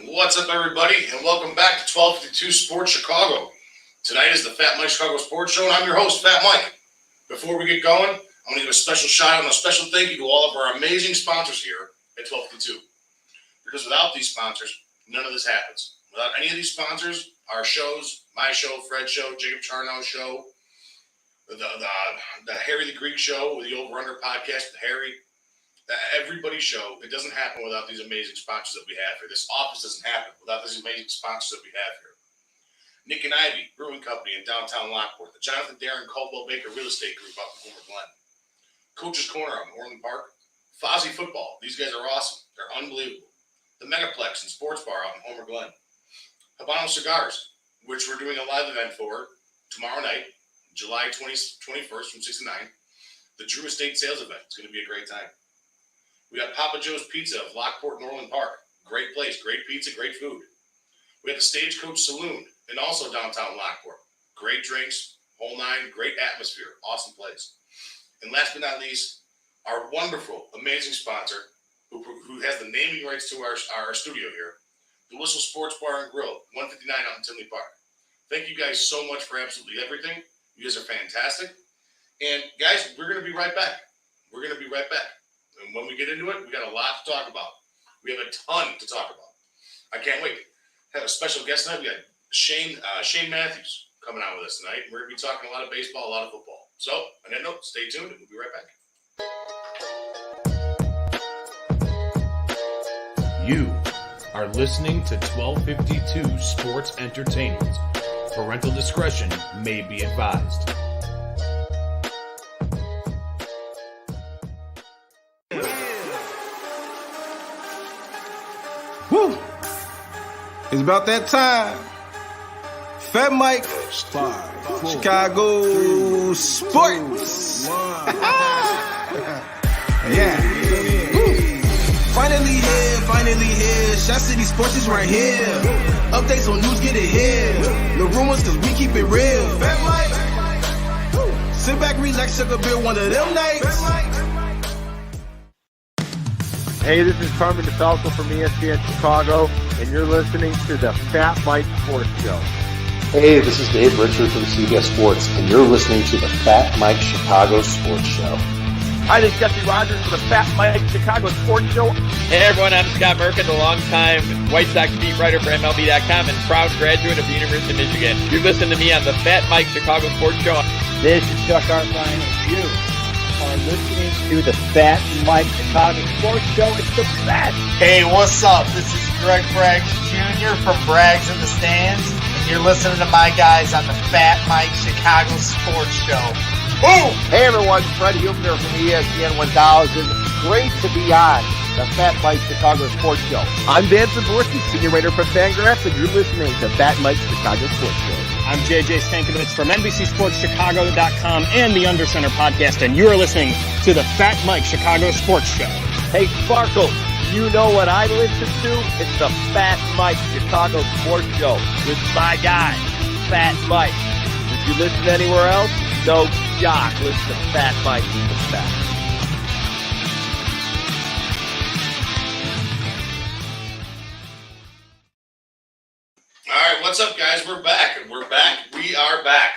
What's up, everybody, and welcome back to 1252 Sports Chicago. Tonight is the FatMike ChicagoSports Show, and I'm your host, FatMike. Before we get going, I'm going to give a special shout-out and a special thank you to all of our amazing sponsors here at 1252. Because without these sponsors, none of this happens. Without any of these sponsors, our shows, my show, Fred's show, Jacob Charno's show, the Harry the Greek show with the Over Under podcast with Harry, everybody's show, it doesn't happen without these amazing sponsors that we have here. This office doesn't happen without these amazing sponsors that we have here. Nick and Ivy Brewing Company in downtown Lockport, the Jonathan Darren Caldwell Baker Real Estate Group out in Homer Glen, Coach's Corner out in Orland Park, Fozzie Football. These guys are awesome. They're unbelievable. The Megaplex and Sports Bar out in Homer Glen, Habano Cigars, which we're doing a live event for tomorrow night, July 21st from 6 to 9. The Drew Estate Sales Event. It's going to be a great time. We got Papa Joe's Pizza of Lockport and Orland Park. Great place, great pizza, great food. We have the Stagecoach Saloon and also downtown Lockport. Great drinks, whole nine, great atmosphere, awesome place. And last but not least, our wonderful, amazing sponsor who has the naming rights to our studio here, the Whistle Sports Bar and Grill, 159 out in Tinley Park. Thank you guys so much for absolutely everything. You guys are fantastic. And guys, we're going to be right back. We're going to be right back. And when we get into it, we got a lot to talk about. We have a ton to talk about. I can't wait. Have a special guest tonight. We got Shane Matthews coming out with us tonight. We're going to be talking a lot of baseball, a lot of football. So, on that note, stay tuned, and we'll be right back. You are listening to 1252 Sports Entertainment. Parental discretion may be advised. Woo! It's about that time. FatMike Chicago Sports. Yeah. Woo. Finally here. Shot City Sports is right here. Updates on news, get it here. No rumors, cause we keep it real. FatMike. Sit back, relax, sugar beer one of them nights. Hey, this is Carmen DeFalco from ESPN Chicago, and you're listening to the FatMike Sports Show. Hey, this is Dave Richard from CBS Sports, and you're listening to the FatMike Chicago Sports Show. Hi, this is Jesse Rogers for the FatMike Chicago Sports Show. Hey everyone, I'm Scott Merkin, the longtime White Sox beat writer for MLB.com and proud graduate of the University of Michigan. You listen to me on the FatMike Chicago Sports Show. This is Chuck Arfine, and you are listening to the FatMike Chicago Sports Show. It's the best. Hey, what's up? This is Greg Braggs Jr. from Braggs in the Stands, and you're listening to my guys on the FatMike Chicago Sports Show. Boom! Hey everyone, Fred Huebner from ESPN 1000. Great to be on the FatMike Chicago Sports Show. I'm Dan Zaborski, senior writer for Fangraphs, and you're listening to FatMike Chicago Sports Show. I'm JJ Stankovich from NBCSportsChicago.com and the Undercenter podcast, and you're listening to the FatMike Chicago Sports Show. Hey Sparkle, you know what I listen to? It's the FatMike Chicago Sports Show with my guy, Fat Mike. If you listen anywhere else, no jock. Listen to Fat Mike, the best. All right, what's up, guys? We're back. We are back.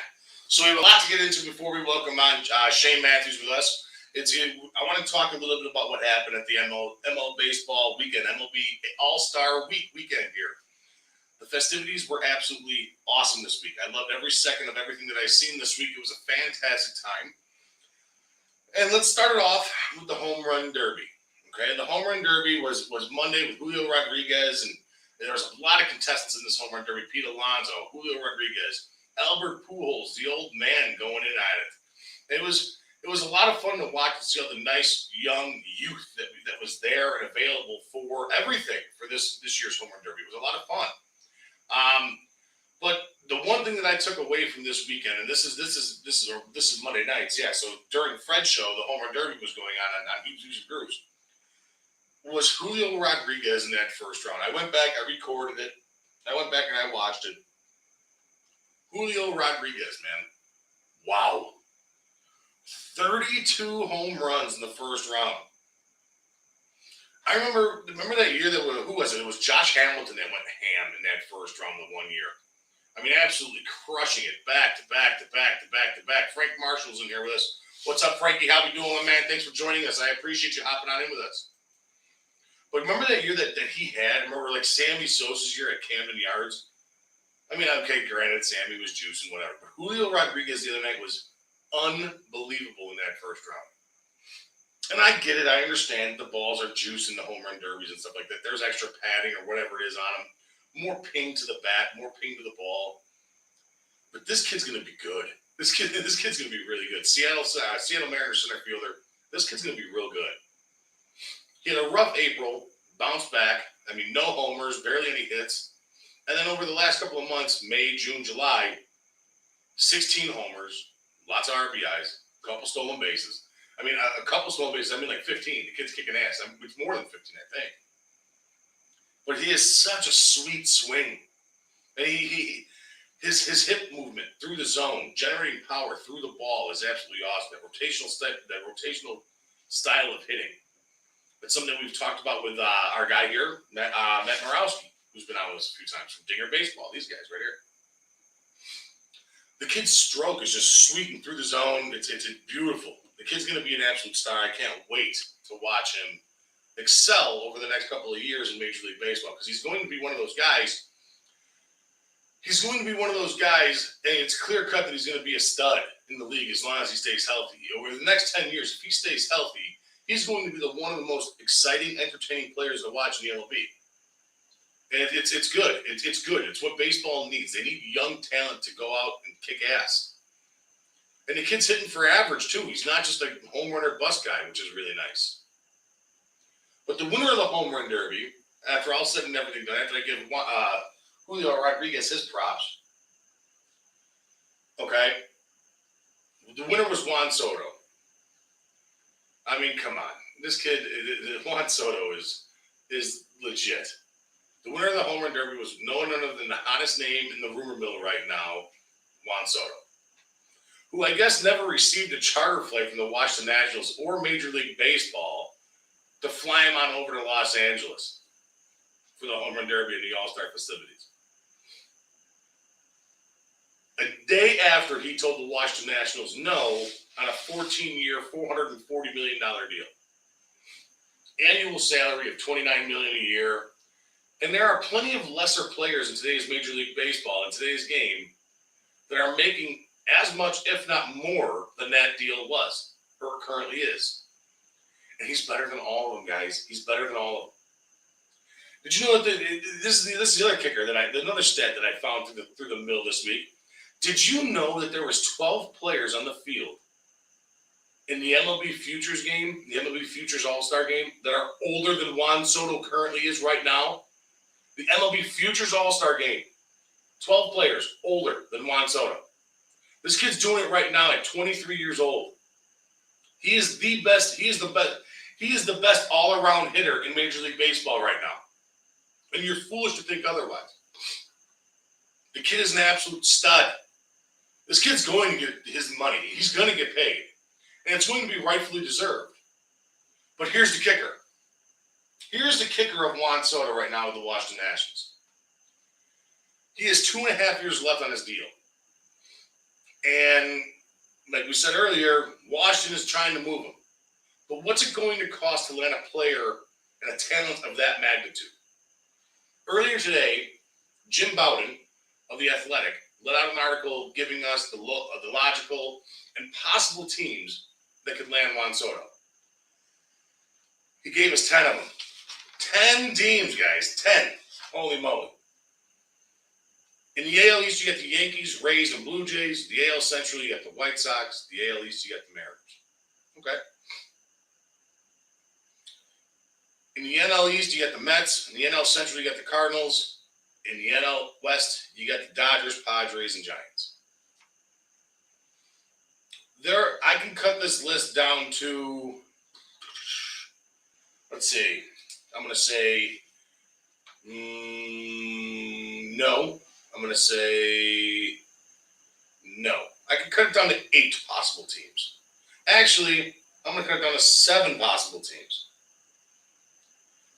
So we have a lot to get into before we welcome on Shane Matthews with us. I want to talk a little bit about what happened at the ML Baseball weekend, MLB All-Star weekend here. The festivities were absolutely awesome this week. I loved every second of everything that I've seen this week. It was a fantastic time. And let's start it off with the Home Run Derby. Okay, the Home Run Derby was Monday with Julio Rodriguez, and there was a lot of contestants in this Home Run Derby. Pete Alonso, Julio Rodriguez, Albert Pujols, the old man going in at it. It was a lot of fun to watch and see all the nice young youth that was there and available for everything for this year's Home Run Derby. It was a lot of fun. But the one thing that I took away from this weekend, and this is Monday nights, yeah. So during Fred's show, the Home Run Derby was going on Hughes and Grooves. Was Julio Rodriguez in that first round? I went back, I recorded it, I went back and I watched it. Julio Rodriguez, man, wow, 32 home runs in the first round. I remember that year who was it? It was Josh Hamilton that went ham in that first round the one year. I mean, absolutely crushing it back to back to back to back to back. Frank Marshall's in here with us. What's up, Frankie? How we doing, my man? Thanks for joining us. I appreciate you hopping on in with us. But remember that year that he had? Remember like Sammy Sosa's year at Camden Yards? I mean, okay, granted, Sammy was juicing, whatever. But Julio Rodriguez the other night was unbelievable in that first round. And I get it. I understand the balls are juicing the home run derbies and stuff like that. There's extra padding or whatever it is on them. More ping to the bat, more ping to the ball. But this kid's going to be good. This kid's going to be really good. Seattle Mariners center fielder. This kid's going to be real good. He had a rough April, bounced back. I mean, no homers, barely any hits. And then over the last couple of months, May, June, July, 16 homers, lots of RBIs, a couple stolen bases. I mean, a couple stolen bases, I mean like 15. The kid's kicking ass. I mean, it's more than 15, I think. But he has such a sweet swing. And his hip movement through the zone, generating power through the ball is absolutely awesome. That rotational style of hitting. It's something that we've talked about with our guy here, Matt Morawski, who's been on with us a few times from Dinger Baseball. These guys right here. The kid's stroke is just sweeping through the zone. It's beautiful. The kid's going to be an absolute star. I can't wait to watch him excel over the next couple of years in Major League Baseball because he's going to be one of those guys. He's going to be one of those guys, and it's clear cut that he's going to be a stud in the league as long as he stays healthy. Over the next 10 years, if he stays healthy, he's going to be one of the most exciting, entertaining players to watch in the MLB. And it's good. It's good. It's what baseball needs. They need young talent to go out and kick ass. And the kid's hitting for average, too. He's not just a home run or bust guy, which is really nice. But the winner of the home run derby, after all said and everything done, after I give Julio Rodriguez his props, okay, the winner was Juan Soto. I mean, come on. This kid, Juan Soto is legit. The winner of the home run derby was no one other than the hottest name in the rumor mill right now, Juan Soto, who I guess never received a charter flight from the Washington Nationals or Major League Baseball to fly him on over to Los Angeles for the home run derby and the All-Star festivities. A day after he told the Washington Nationals no on a 14-year, $440 million deal. Annual salary of $29 million a year. And there are plenty of lesser players in today's Major League Baseball, in today's game, that are making as much, if not more, than that deal was, or currently is. And he's better than all of them, guys. He's better than all of them. Did you know that this is the other kicker another stat that I found through the mill this week? Did you know that there was 12 players on the field in the MLB Futures game, the MLB Futures All-Star game, that are older than Juan Soto currently is right now? The MLB Futures All-Star game. 12 players older than Juan Soto. This kid's doing it right now at 23 years old. He is the best. He is the best all-around hitter in Major League Baseball right now. And you're foolish to think otherwise. The kid is an absolute stud. This kid's going to get his money. He's going to get paid. And it's going to be rightfully deserved. But here's the kicker. Here's the kicker of Juan Soto right now with the Washington Nationals. He has 2.5 years left on his deal. And like we said earlier, Washington is trying to move him. But what's it going to cost to land a player and a talent of that magnitude? Earlier today, Jim Bowden of The Athletic let out an article giving us the logical and possible teams that could land Juan Soto. He gave us 10 of them. 10 teams, guys. 10. Holy moly. In the AL East, you get the Yankees, Rays, and Blue Jays. The AL Central, you get the White Sox. The AL East, you get the Mariners. Okay. In the NL East, you get the Mets. In the NL Central, you get the Cardinals. In the NL West, you get the Dodgers, Padres, and Giants. I can cut this list down to, let's see, I'm going to say no. I'm going to say no. I can cut it down to 8 possible teams. Actually, I'm going to cut it down to 7 possible teams.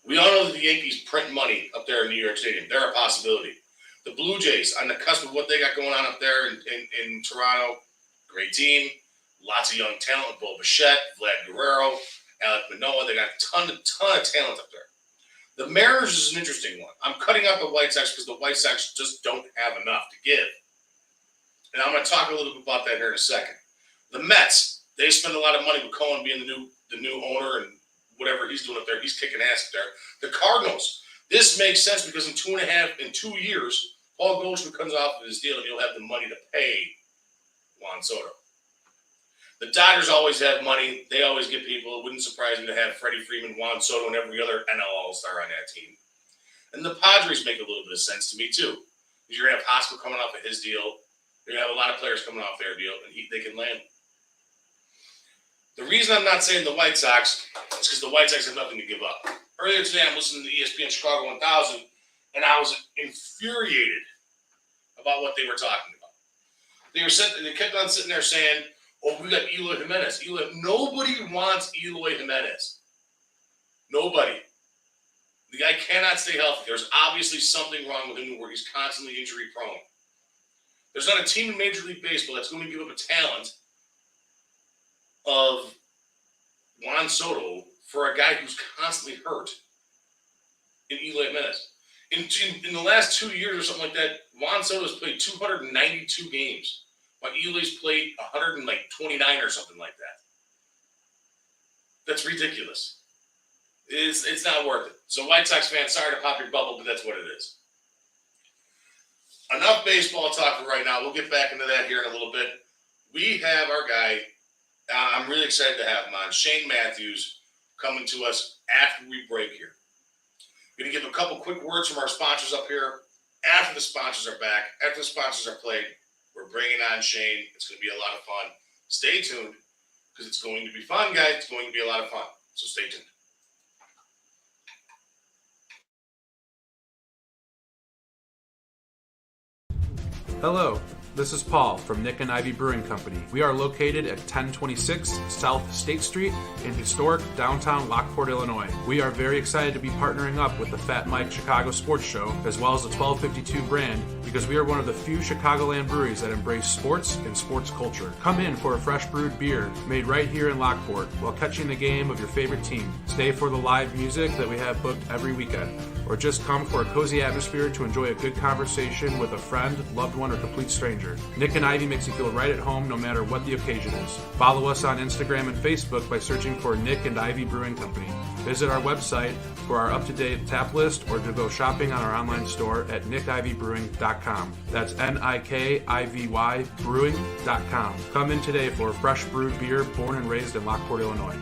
We all know that the Yankees print money up there in New York Stadium. They're a possibility. The Blue Jays, on the cusp of what they got going on up there in Toronto, great team. Lots of young talent. Bo Bichette, Vlad Guerrero, Alek Manoah. They got a ton of talent up there. The Mariners is an interesting one. I'm cutting out the White Sox because the White Sox just don't have enough to give. And I'm going to talk a little bit about that here in a second. The Mets, they spend a lot of money with Cohen being the new owner and whatever he's doing up there. He's kicking ass up there. The Cardinals, this makes sense because in 2 years, Paul Goldschmidt comes off of his deal and he'll have the money to pay Juan Soto. The Dodgers always have money. They always get people. It wouldn't surprise me to have Freddie Freeman, Juan Soto, and every other NL All-Star on that team. And the Padres make a little bit of sense to me, too. Because you're going to have Hospital coming off of his deal. You're going to have a lot of players coming off their deal, and they can land. The reason I'm not saying the White Sox is because the White Sox have nothing to give up. Earlier today, I'm listening to the ESPN Chicago 1000, and I was infuriated about what they were talking about. They kept on sitting there saying, oh, we got Eloy Jimenez. Nobody wants Eloy Jimenez. Nobody. The guy cannot stay healthy. There's obviously something wrong with him where he's constantly injury prone. There's not a team in Major League Baseball that's going to give up a talent of Juan Soto for a guy who's constantly hurt in Eloy Jimenez. In the last 2 years or something like that, Juan Soto's played 292 games. While Eloy's played 129 or something like that. That's ridiculous. It's not worth it. So White Sox fans, sorry to pop your bubble, but that's what it is. Enough baseball talk for right now. We'll get back into that here in a little bit. We have our guy, I'm really excited to have him on, Shane Matthews, coming to us after we break here. I'm going to give a couple quick words from our sponsors up here. After the sponsors are back, after the sponsors are played, we're bringing on Shane. It's going to be a lot of fun. Stay tuned because it's going to be fun, guys. It's going to be a lot of fun. So stay tuned. Hello, this is Paul from Nick and Ivy Brewing Company. We are located at 1026 South State Street in historic downtown Lockport, Illinois. We are very excited to be partnering up with the FatMike Chicago Sports Show as well as the 1252 brand because we are one of the few Chicagoland breweries that embrace sports and sports culture. Come in for a fresh brewed beer made right here in Lockport while catching the game of your favorite team. Stay for the live music that we have booked every weekend. Or just come for a cozy atmosphere to enjoy a good conversation with a friend, loved one, or complete stranger. Nick and Ivy makes you feel right at home no matter what the occasion is. Follow us on Instagram and Facebook by searching for Nick and Ivy Brewing Company. Visit our website for our up-to-date tap list or to go shopping on our online store at nickivybrewing.com. That's Nikivy brewing.com. Come in today for a fresh brewed beer born and raised in Lockport, Illinois.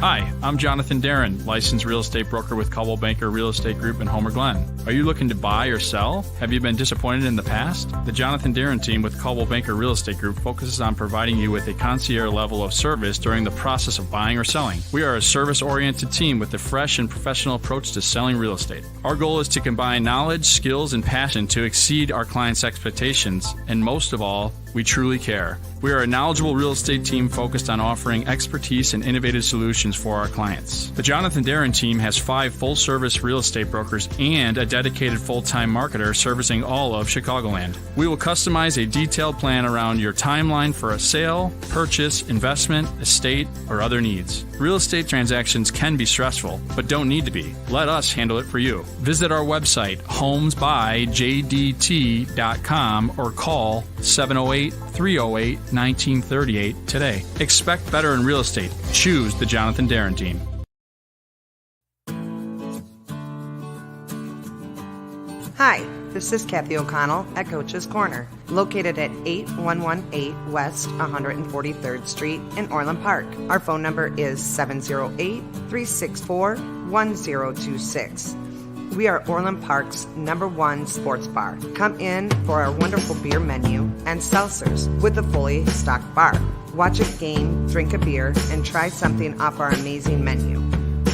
Hi, I'm Jonathan Darren, licensed real estate broker with Coldwell Banker Real Estate Group in Homer Glen. Are you looking to buy or sell? Have you been disappointed in the past? The Jonathan Darren team with Coldwell Banker Real Estate Group focuses on providing you with a concierge level of service during the process of buying or selling. We are a service-oriented team with a fresh and professional approach to selling real estate. Our goal is to combine knowledge, skills, and passion to exceed our clients' expectations, and most of all, we truly care. We are a knowledgeable real estate team focused on offering expertise and innovative solutions for our clients. The Jonathan Darren team has 5 full-service real estate brokers and a dedicated full-time marketer servicing all of Chicagoland. We will customize a detailed plan around your timeline for a sale, purchase, investment, estate, or other needs. Real estate transactions can be stressful, but don't need to be. Let us handle it for you. Visit our website, homesbyjdt.com, or call 708-308-1938 today. Expect better in real estate. Choose the Jonathan Darren team. Hi, this is Kathy O'Connell at Coach's Corner, located at 8118 West 143rd Street in Orland Park. Our phone number is 708-364-1026. We are Orland Park's #1 sports bar. Come in for our wonderful beer menu and seltzers with a fully stocked bar. Watch a game, drink a beer, and try something off our amazing menu.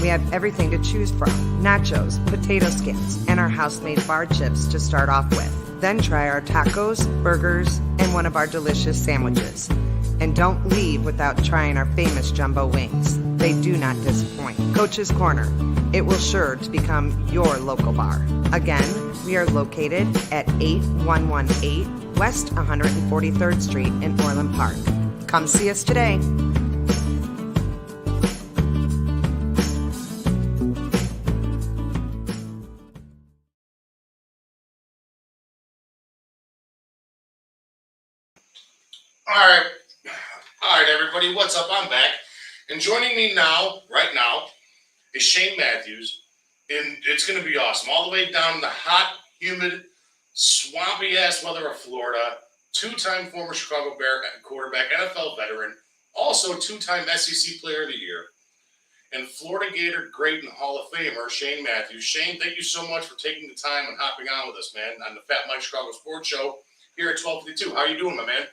We have everything to choose from: nachos, potato skins, and our house-made bar chips to start off with. Then try our tacos, burgers, and one of our delicious sandwiches. And don't leave without trying our famous jumbo wings. They do not disappoint. Coach's Corner. It will sure to become your local bar. Again, we are located at 8118 West 143rd Street in Orland Park. Come see us today. All right, everybody, what's up? I'm back. And joining me right now, is Shane Matthews. And it's going to be awesome. All the way down in the hot, humid, swampy-ass weather of Florida. Two-time former Chicago Bear quarterback, NFL veteran. Also two-time SEC Player of the Year. And Florida Gator great and Hall of Famer, Shane Matthews. Shane, thank you so much for taking the time and hopping on with us, man, on the Fat Mike Chicago Sports Show here at 1252. How are you doing, my man?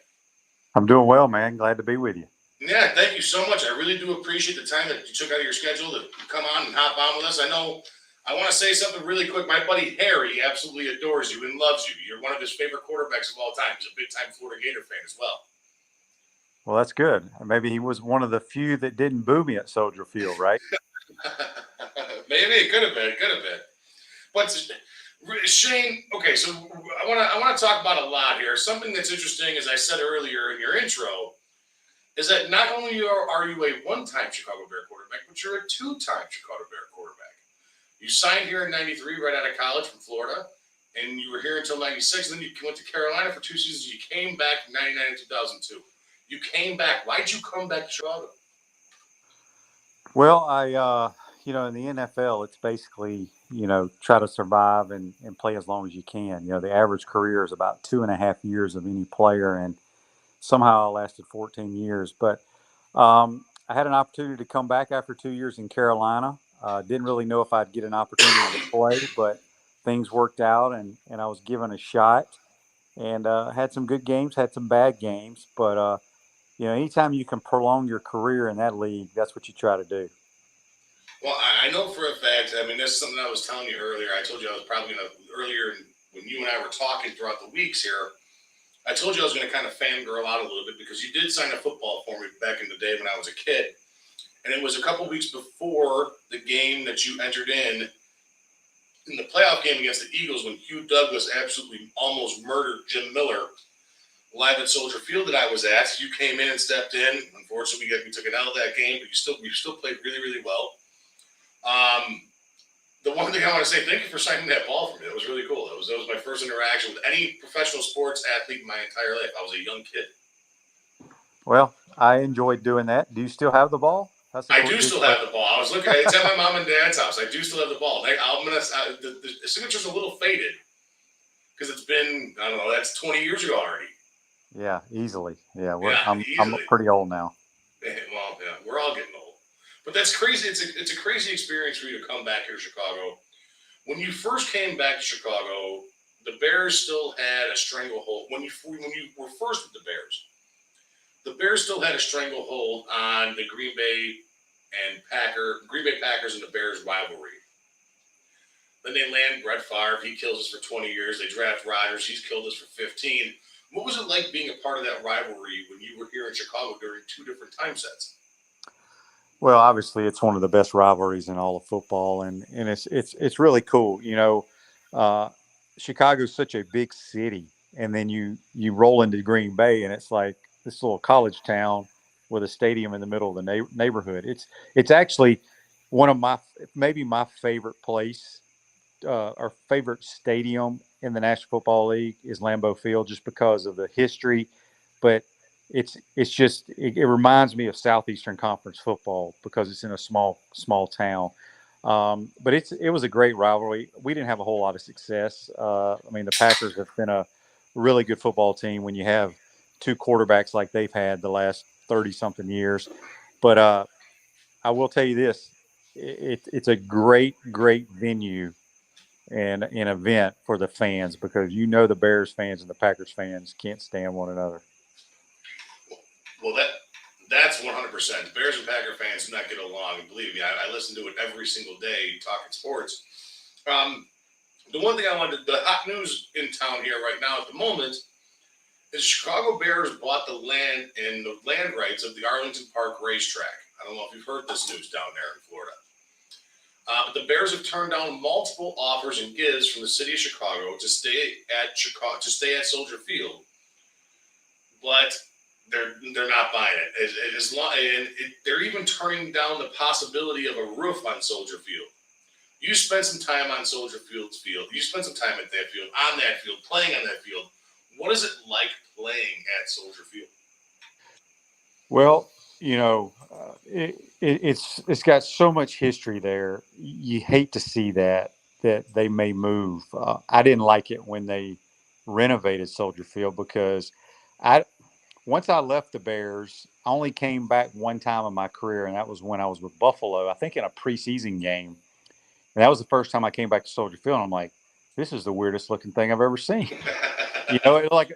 I'm doing well, man. Glad to be with you. Yeah, thank you so much. I really do appreciate the time that you took out of your schedule to come on and hop on with us. I want to say something really quick. My buddy Harry absolutely adores you and loves you. You're one of his favorite quarterbacks of all time. He's a big-time Florida Gator fan as well. Well, that's good. Maybe he was one of the few that didn't boo me at Soldier Field, right? Maybe it could have been. But Shane, okay, so I want to talk about a lot here. Something that's interesting, as I said earlier in your intro, is that not only are you a one-time Chicago Bear quarterback, but you're a two-time Chicago Bear quarterback. You signed here in 93 right out of college from Florida, and you were here until 96, and then you went to Carolina for 2 seasons. You came back in 99 and 2002. You came back. Why'd you come back to Chicago? Well, in the NFL, it's basically, try to survive and play as long as you can. The average career is about 2.5 years of any player, and somehow I lasted 14 years. But I had an opportunity to come back after 2 years in Carolina. Didn't really know if I'd get an opportunity to play, but things worked out, and I was given a shot. And had some good games, had some bad games. But, anytime you can prolong your career in that league, that's what you try to do. Well, I know for a fact, this is something I was telling you earlier. I told you I was probably going to, earlier when you and I were talking throughout the weeks here, I told you I was going to kind of fangirl out a little bit because you did sign a football for me back in the day when I was a kid. And it was a couple weeks before the game that you entered in the playoff game against the Eagles when Hugh Douglas absolutely almost murdered Jim Miller live at Soldier Field that I was at. You came in and stepped in. Unfortunately, we took an L that game, but you still played really, really well. The one thing I want to say, thank you for signing that ball for me. That was really cool. That was my first interaction with any professional sports athlete in my entire life. I was a young kid. Well, I enjoyed doing that. Do you still have the ball? I do still have the ball. I was looking at it. It's at my mom and dad's house. I do still have the ball. The signature's a little faded because it's been, I don't know, that's 20 years ago already. Yeah, easily. Yeah, I'm pretty old now. Well, yeah, we're all getting old. But that's crazy. It's a crazy experience for you to come back here to Chicago. When you first came back to Chicago, the Bears still had a stranglehold. When you were first with the Bears still had a stranglehold on the Green Bay Packers and the Bears rivalry. Then they land Brett Favre. He kills us for 20 years. They draft Rodgers. He's killed us for 15. What was it like being a part of that rivalry when you were here in Chicago during two different time sets? Well, obviously, it's one of the best rivalries in all of football, and it's really cool. Chicago's such a big city, and then you roll into Green Bay, and it's like this little college town with a stadium in the middle of the neighborhood. It's actually one of my favorite place or favorite stadium in the National Football League is Lambeau Field, just because of the history, but it reminds me of Southeastern Conference football because it's in a small town. But it was a great rivalry. We didn't have a whole lot of success. The Packers have been a really good football team when you have two quarterbacks like they've had the last 30-something years. But I will tell you this, it's a great venue and an event for the fans because the Bears fans and the Packers fans can't stand one another. Well, that's 100%. Bears and Packer fans do not get along. And believe me, I listen to it every single day talking sports. The one thing the hot news in town here right now at the moment is Chicago Bears bought the land and the land rights of the Arlington Park racetrack. I don't know if you've heard this news down there in Florida. But the Bears have turned down multiple offers and gives from the city of Chicago to stay at Soldier Field, but they're not buying it. They're even turning down the possibility of a roof on Soldier Field. You spent some time on Soldier Field's field. You spent some time at that field, on that field, playing on that field. What is it like playing at Soldier Field? Well, it's got so much history there. You hate to see that they may move. I didn't like it when they renovated Soldier Field because once I left the Bears, I only came back one time in my career, and that was when I was with Buffalo, I think in a preseason game. And that was the first time I came back to Soldier Field. And I'm like, this is the weirdest looking thing I've ever seen. It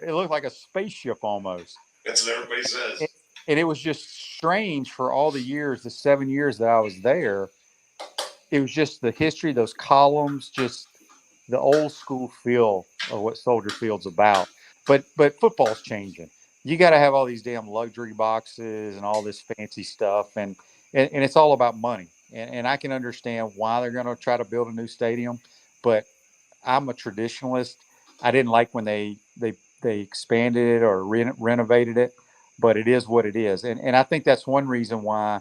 looked like a spaceship almost. That's what everybody says. And it was just strange for all the years, the 7 years that I was there. It was just the history, those columns, just the old school feel of what Soldier Field's about. But football's changing. You got to have all these damn luxury boxes and all this fancy stuff. And it's all about money. And I can understand why they're going to try to build a new stadium. But I'm a traditionalist. I didn't like when they expanded it or renovated it. But it is what it is. And I think that's one reason why,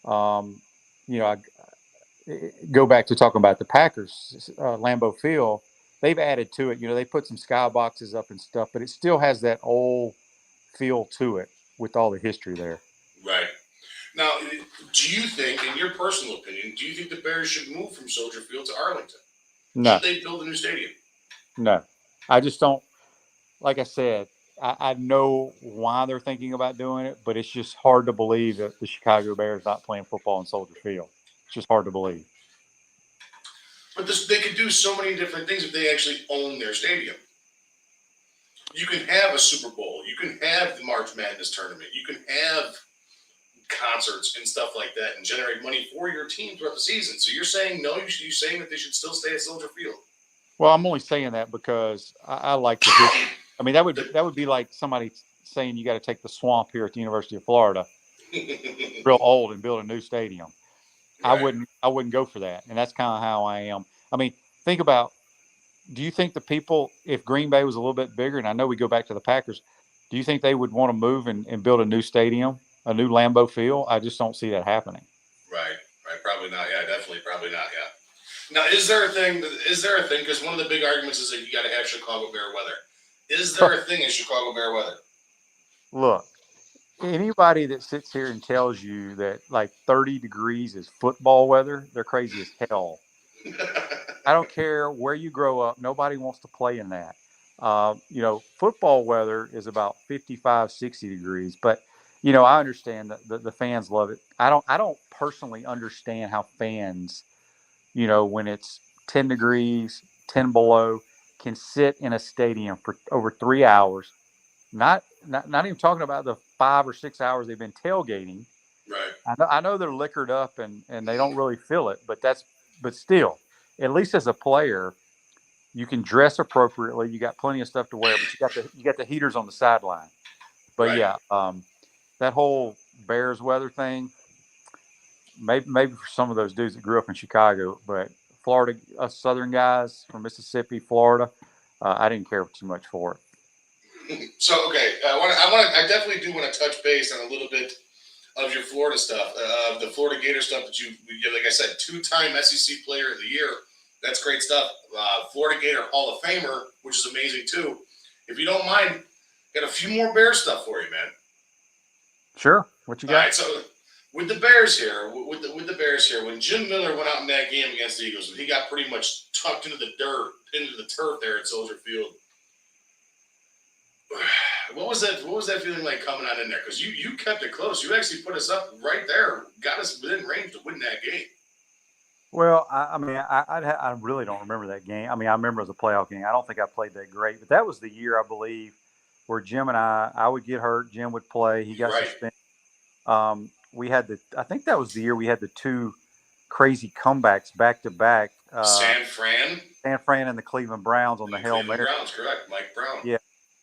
I go back to talking about the Packers, Lambeau Field. They've added to it. They put some skyboxes up and stuff, but it still has that old feel to it with all the history there. Right. Now, do you think, in your personal opinion, do you think the Bears should move from Soldier Field to Arlington? No. Should they build a new stadium? No. I just don't. Like I said, I know why they're thinking about doing it, but it's just hard to believe that the Chicago Bears not playing football in Soldier Field. It's just hard to believe. But they could do so many different things if they actually own their stadium. You can have a Super Bowl. You can have the March Madness tournament. You can have concerts and stuff like that and generate money for your team throughout the season. So you're saying no? You're saying that they should still stay at Soldier Field? Well, I'm only saying that because I like the history. I mean, that would be like somebody saying you got to take the swamp here at the University of Florida, real old, and build a new stadium. Right. I wouldn't go for that, and that's kind of how I am. I mean, think about. Do you think the people, if Green Bay was a little bit bigger, and I know we go back to the Packers, do you think they would want to move and build a new stadium, a new Lambeau Field? I just don't see that happening. Right. Probably not. Yeah, definitely. Probably not. Yeah. Now, is there a thing? Because one of the big arguments is that you got to have Chicago Bear weather. Is there a thing in Chicago Bear weather? Look, anybody that sits here and tells you that like 30 degrees is football weather, they're crazy as hell. I don't care where you grow up. Nobody wants to play in that. Football weather is about 55, 60 degrees. But, I understand that the fans love it. I don't personally understand how fans, when it's 10 degrees, 10 below, can sit in a stadium for over 3 hours, not even talking about the 5 or 6 hours they've been tailgating. Right. I know they're liquored up and they don't really feel it, but still, at least as a player, you can dress appropriately. You got plenty of stuff to wear, but you got the heaters on the sideline. But right. Yeah, that whole Bears weather thing, maybe for some of those dudes that grew up in Chicago, but Florida, us Southern guys from Mississippi, Florida, I didn't care too much for it. So, okay, I definitely do want to touch base on a little bit of your Florida stuff, the Florida Gator stuff that you, like I said, 2-time SEC Player of the Year. That's great stuff. Florida Gator Hall of Famer, which is amazing too. If you don't mind, got a few more Bears stuff for you, man. Sure. What you got? All right, so with the Bears here, when Jim Miller went out in that game against the Eagles, he got pretty much tucked into the turf there at Soldier Field. What was that feeling like coming on in there? Because you kept it close. You actually put us up right there, got us within range to win that game. Well, I really don't remember that game. I mean, I remember it was a playoff game. I don't think I played that great, but that was the year, I believe, where Jim and I would get hurt. Jim would play. He got suspended. I think that was the year we had the two crazy comebacks back to back. San Fran and the Cleveland Browns on the Hail Mary. Browns, correct. Mike Brown.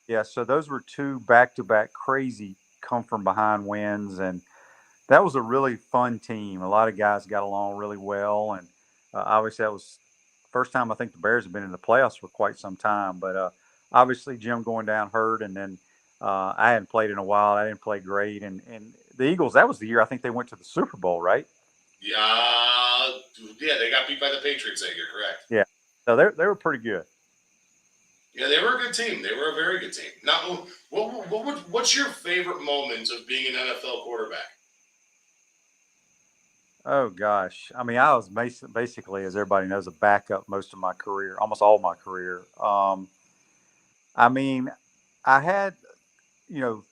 Yeah. So those were two back to back crazy come from behind wins, and that was a really fun team. A lot of guys got along really well, and obviously that was the first time I think the Bears have been in the playoffs for quite some time. But obviously Jim going down hurt, and then I hadn't played in a while. I didn't play great, and the Eagles. That was the year I think they went to the Super Bowl, right? Yeah, they got beat by the Patriots that year, correct? Yeah, so they were pretty good. Yeah, they were a good team. They were a very good team. Now, what's your favorite moment of being an NFL quarterback? Oh gosh, I mean, I was basically, as everybody knows, a backup most of my career, almost all my career. I mean, I had, you know,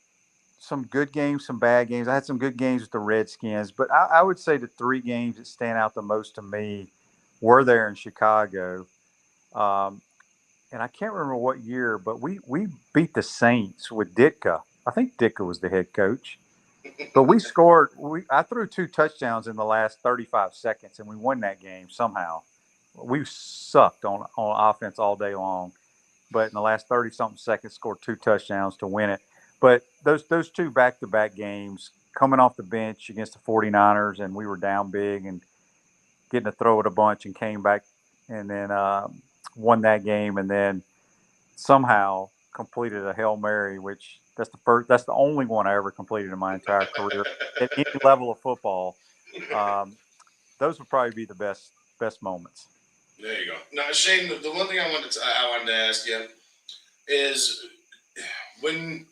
some good games, some bad games. I had some good games with the Redskins, but I would say the three games that stand out the most to me were there in Chicago. Um, and I can't remember what year, but we beat the Saints with Ditka. I think Ditka was the head coach. But we scored. I threw 2 touchdowns in the last 35 seconds, and we won that game somehow. We sucked on offense all day long, but in the last 30-something seconds, scored 2 touchdowns to win it. But those 2 back-to-back games, coming off the bench against the 49ers, and we were down big and getting to throw it a bunch, and came back and then won that game, and then somehow completed a Hail Mary, which that's the only one I ever completed in my entire career at any level of football. Those would probably be the best moments. There you go. Now, Shane, the one thing I wanted to ask you is when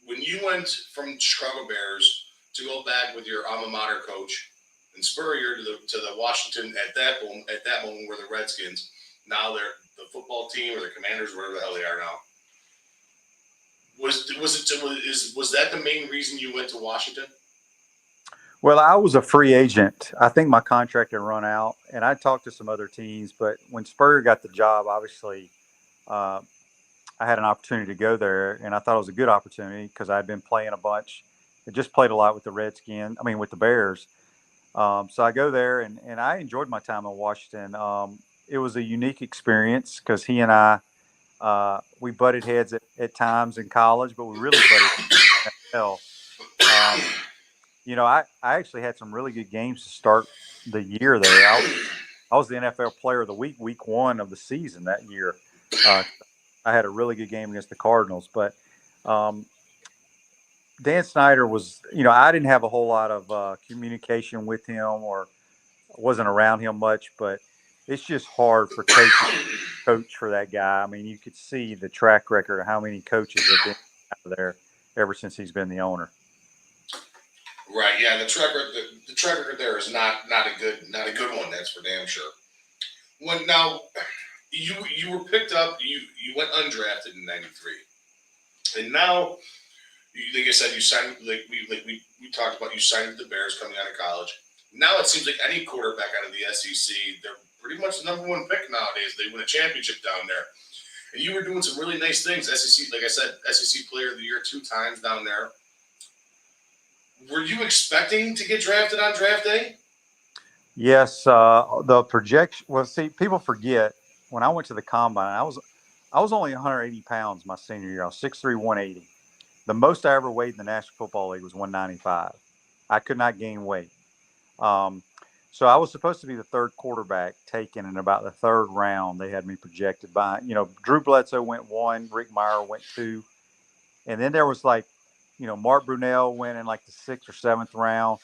you went from Chicago Bears to go back with your alma mater coach and Spurrier to the Washington at that moment were the Redskins. Now they're the football team or the Commanders, whatever the hell they are now. Was that the main reason you went to Washington? Well, I was a free agent. I think my contract had run out, and I talked to some other teams. But when Spurrier got the job, obviously, I had an opportunity to go there, and I thought it was a good opportunity because I'd been playing a bunch. I just played a lot with the with the Bears. So I go there, and I enjoyed my time in Washington. It was a unique experience because he and I, we butted heads at times in college, but we really butted heads. I actually had some really good games to start the year there. I was the NFL Player of the Week 1 of the season that year. I had a really good game against the Cardinals, but Dan Snyder was, I didn't have a whole lot of communication with him or wasn't around him much, but it's just hard for coach for that guy. I mean, you could see the track record of how many coaches have been out there ever since he's been the owner. Right. Yeah. The track record there is not a good one. That's for damn sure. When now you were picked up, you went undrafted in '93, and now, like I said, you signed we talked about, you signed with the Bears coming out of college. Now it seems like any quarterback out of the SEC, they're pretty much the number one pick nowadays. They win a championship down there. And you were doing some really nice things. SEC, like I said, SEC Player of the Year 2 times down there. Were you expecting to get drafted on draft day? Yes. The projection. Well, see, people forget when I went to the combine, I was only 180 pounds my senior year. I was 6'3", 180. The most I ever weighed in the National Football League was 195. I could not gain weight. So I was supposed to be the third quarterback taken in about the third round. They had me projected by, Drew Bledsoe went 1, Rick Meyer went 2. And then there was Mark Brunell went in like the 6th or 7th round.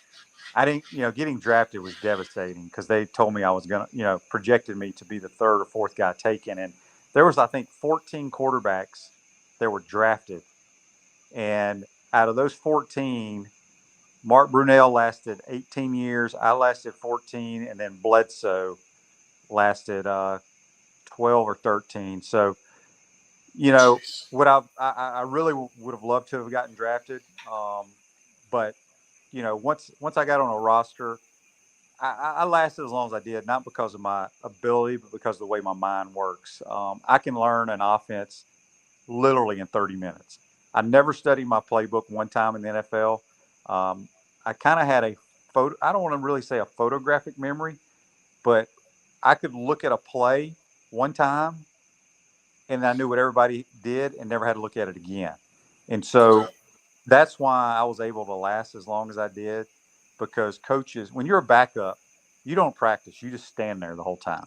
I didn't, getting drafted was devastating because they told me I was going to, projected me to be the third or fourth guy taken. And there was, I think, 14 quarterbacks that were drafted. And out of those 14, Mark Brunell lasted 18 years. I lasted 14, and then Bledsoe lasted 12 or 13. So, what I really would have loved to have gotten drafted. But, once I got on a roster, I lasted as long as I did, not because of my ability, but because of the way my mind works. I can learn an offense literally in 30 minutes. I never studied my playbook one time in the NFL. I kind of had I don't want to really say a photographic memory, but I could look at a play one time and I knew what everybody did and never had to look at it again. And so that's why I was able to last as long as I did. because coaches, when you're a backup, you don't practice. You just stand there the whole time.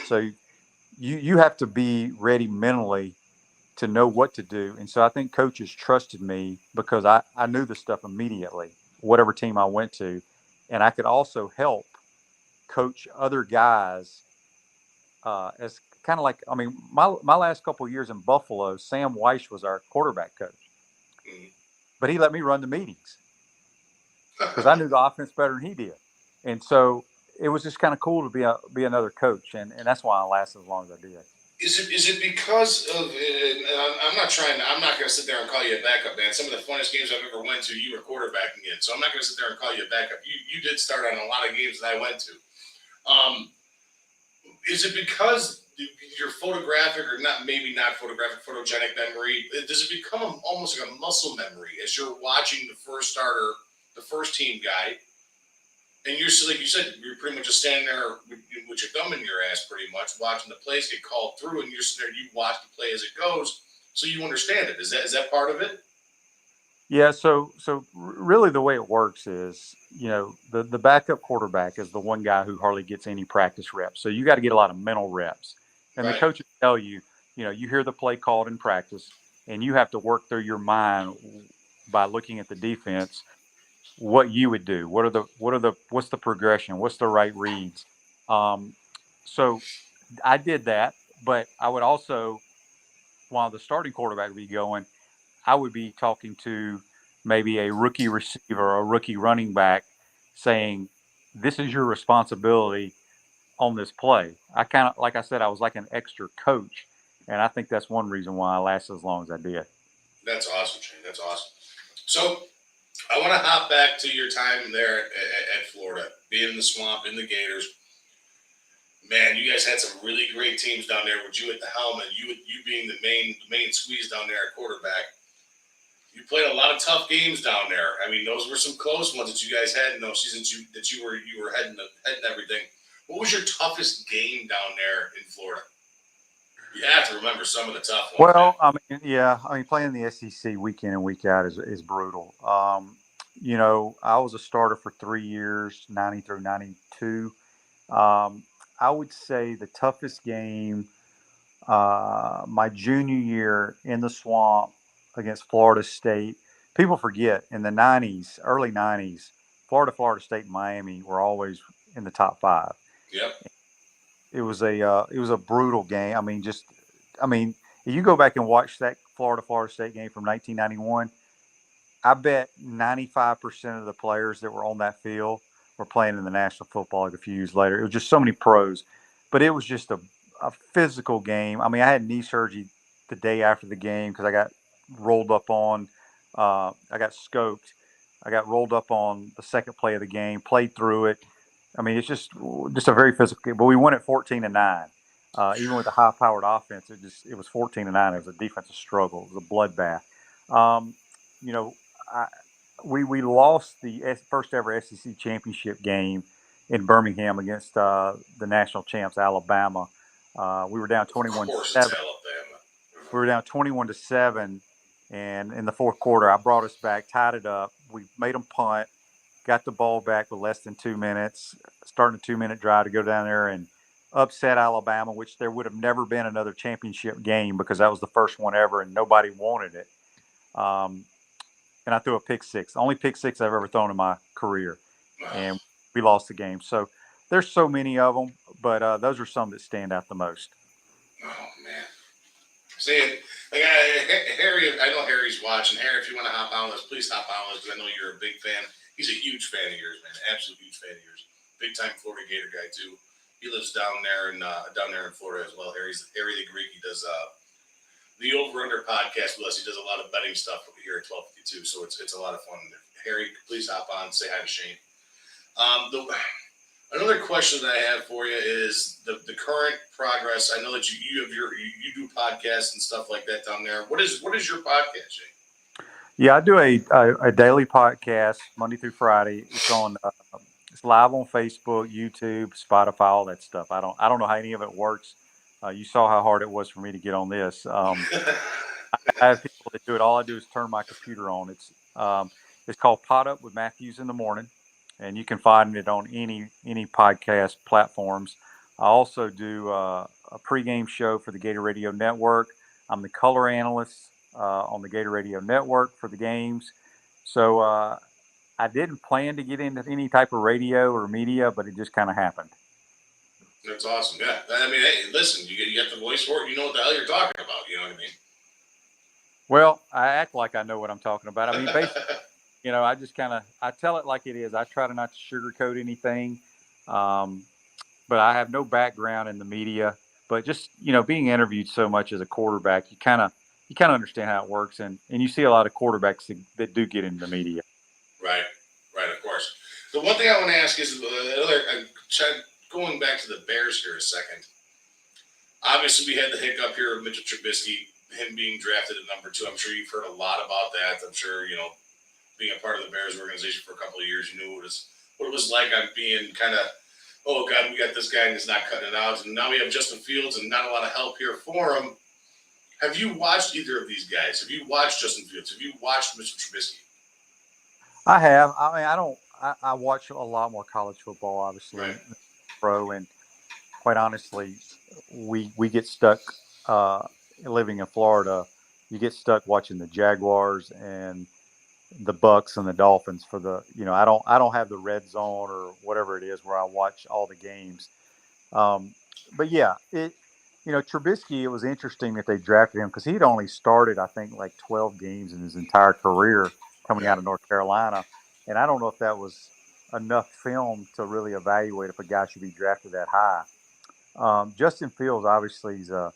So you have to be ready mentally to know what to do. And so I think coaches trusted me because I knew the stuff immediately, whatever team I went to. And I could also help coach other guys as kind of like, I mean, my last couple of years in Buffalo, Sam Weiss was our quarterback coach. But he let me run the meetings because I knew the offense better than he did. And so it was just kind of cool to be another coach. And that's why I lasted as long as I did. Is it because of? And I'm not going to sit there and call you a backup, man. Some of the funnest games I've ever went to, you were quarterbacking in. So I'm not going to sit there and call you a backup. You did start on a lot of games that I went to. Is it because your photographic, or not photographic, photogenic memory? Does it become almost like a muscle memory as you're watching the first starter, the first team guy? And you're, like you said, you're pretty much just standing there with your thumb in your ass, pretty much, watching the plays get called through, and you're sitting there, you watch the play as it goes, so you understand it. Is that part of it? Yeah. So really, the way it works is, the backup quarterback is the one guy who hardly gets any practice reps. So you got to get a lot of mental reps, and the coaches tell you, you hear the play called in practice, and you have to work through your mind by looking at the defense. What you would do, what's the progression, what's the right reads. So I did that, but I would also, while the starting quarterback would be going, I would be talking to maybe a rookie receiver or a rookie running back saying, this is your responsibility on this play. I kind of, like I said, I was like an extra coach, and I think that's one reason why I lasted as long as I did. That's awesome, Shane. That's awesome. So I want to hop back to your time there at Florida, being in the swamp, in the Gators. Man, you guys had some really great teams down there with you at the helm, and you being the main squeeze down there at quarterback. You played a lot of tough games down there. I mean, those were some close ones that you guys had in those seasons that you were heading everything. What was your toughest game down there in Florida? You have to remember some of the tough ones. Well, I mean, playing the SEC week in and week out is brutal. I was a starter for 3 years, 90 through 92. I would say the toughest game, my junior year in the swamp against Florida State. People forget in the 90s, early 90s, Florida State, and Miami were always in the top 5. Yep. It was a brutal game. I mean, if you go back and watch that Florida State game from 1991, I bet 95% of the players that were on that field were playing in the National Football League a few years later. It was just so many pros, but it was just a physical game. I mean, I had knee surgery the day after the game because I got rolled up on. I got scoped. I got rolled up on the second play of the game. Played through it. I mean, it's just a very physical game. But we won at 14-9. Even with a high-powered offense, it was 14-9. It was a defensive struggle. It was a bloodbath. We lost the first ever SEC championship game in Birmingham against the national champs Alabama. We were down 21-7. We were down 21-7, and in the fourth quarter, I brought us back, tied it up. We made them punt, got the ball back with less than 2 minutes, starting a 2-minute drive to go down there and upset Alabama, which there would have never been another championship game because that was the first one ever and nobody wanted it. And I threw a pick six, the only pick six I've ever thrown in my career. And we lost the game. So there's so many of them, but those are some that stand out the most. Oh, man. See, Harry, I know Harry's watching. Harry, if you want to hop on this, please hop on this because I know you're a big fan. He's a huge fan of yours, man. Absolute huge fan of yours. Big-time Florida Gator guy, too. He lives down there in Florida as well. Harry the Greek. He does the Over Under podcast with us. He does a lot of betting stuff over here at 1252, so it's a lot of fun. Harry, please hop on and say hi to Shane. Another question that I have for you is the current progress. I know that you do podcasts and stuff like that down there. What is your podcast, Shane? Yeah, I do a daily podcast Monday through Friday. It's on it's live on Facebook, YouTube, Spotify, all that stuff. I don't know how any of it works. You saw how hard it was for me to get on this. I have people that do it. All I do is turn my computer on. It's called Pot Up with Matthews in the morning. and you can find it on any podcast platforms. I also do a pregame show for the Gator Radio Network. I'm the color analyst on the Gator Radio Network for the games. So I didn't plan to get into any type of radio or media, but it just kind of happened. That's awesome. Yeah. I mean, hey, listen, you got the voice for it. You know what the hell you're talking about. You know what I mean? Well, I act like I know what I'm talking about. I mean, basically, I just I tell it like it is. I try to not to sugarcoat anything. But I have no background in the media, but just, being interviewed so much as a quarterback, you kind of understand how it works. And you see a lot of quarterbacks that do get into the media. Right, of course. The one thing I want to ask is, going back to the Bears here a second. Obviously, we had the hiccup here of Mitchell Trubisky, him being drafted at number 2. I'm sure you've heard a lot about that. I'm sure, being a part of the Bears organization for a couple of years, you knew what it was like on being kind of, oh, God, we got this guy and he's not cutting it out. And now we have Justin Fields and not a lot of help here for him. Have you watched either of these guys? Have you watched Justin Fields? Have you watched Mitchell Trubisky? I have. I mean, I watch a lot more college football, obviously, right. Pro. And quite honestly, we get stuck living in Florida. You get stuck watching the Jaguars and the Bucks and the Dolphins for the, I don't have the red zone or whatever it is where I watch all the games. But yeah, Trubisky, it was interesting that they drafted him because he'd only started, I think, like 12 games in his entire career coming out of North Carolina. And I don't know if that was enough film to really evaluate if a guy should be drafted that high. Justin Fields, obviously, is a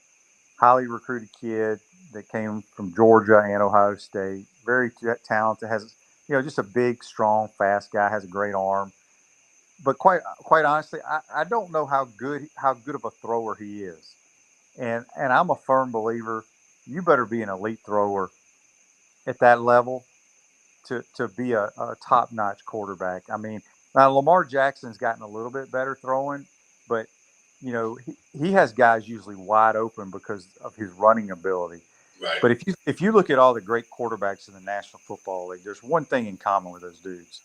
highly recruited kid that came from Georgia and Ohio State. Very talented, has, just a big, strong, fast guy, has a great arm. But quite honestly, I don't know how good of a thrower he is. And I'm a firm believer, you better be an elite thrower at that level to be a top-notch quarterback. I mean, now Lamar Jackson's gotten a little bit better throwing, but he has guys usually wide open because of his running ability. Right. But if you look at all the great quarterbacks in the National Football League, there's one thing in common with those dudes.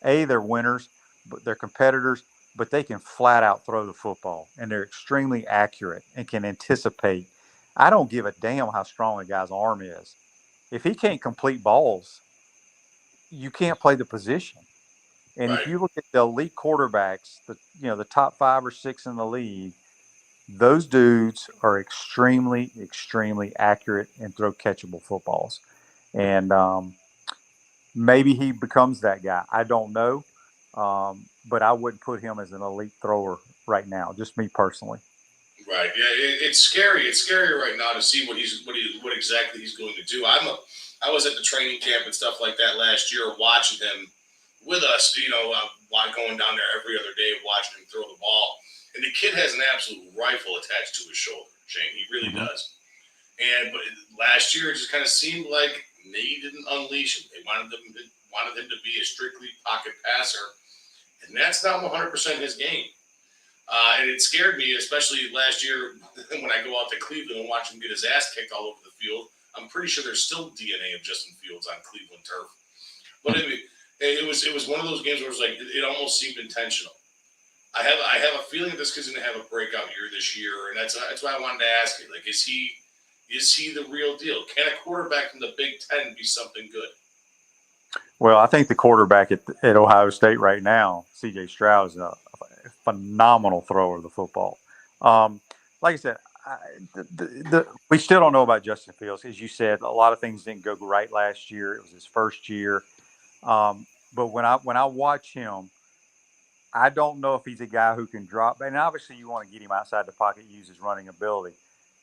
A, they're winners, but they're competitors, but they can flat out throw the football, and they're extremely accurate and can anticipate. I don't give a damn how strong a guy's arm is. If he can't complete balls, you can't play the position. And if you look at the elite quarterbacks, the top 5 or 6 in the league, those dudes are extremely, extremely accurate and throw catchable footballs. And maybe he becomes that guy. I don't know. But I wouldn't put him as an elite thrower right now, just me personally. Right. Yeah, it's scary. It's scary right now to see what exactly he's going to do. I was at the training camp and stuff like that last year, watching him with us. Going down there every other day, watching him throw the ball. And the kid has an absolute rifle attached to his shoulder, Shane. He really does. But last year, it just kind of seemed like they didn't unleash him. They wanted him to be a strictly pocket passer, and that's not 100% his game. And it scared me, especially last year when I go out to Cleveland and watch him get his ass kicked all over the field. I'm pretty sure there's still DNA of Justin Fields on Cleveland turf. But it was one of those games where it was like it almost seemed intentional. I have a feeling this kid's going to have a breakout year this year, and that's why I wanted to ask you. Like, is he the real deal? Can a quarterback from the Big Ten be something good? Well, I think the quarterback at Ohio State right now, C.J. Stroud, is a phenomenal thrower of the football. Like I said, we still don't know about Justin Fields. As you said, a lot of things didn't go right last year. It was his first year. But when I watch him, I don't know if he's a guy who can drop. And obviously, you want to get him outside the pocket, use his running ability.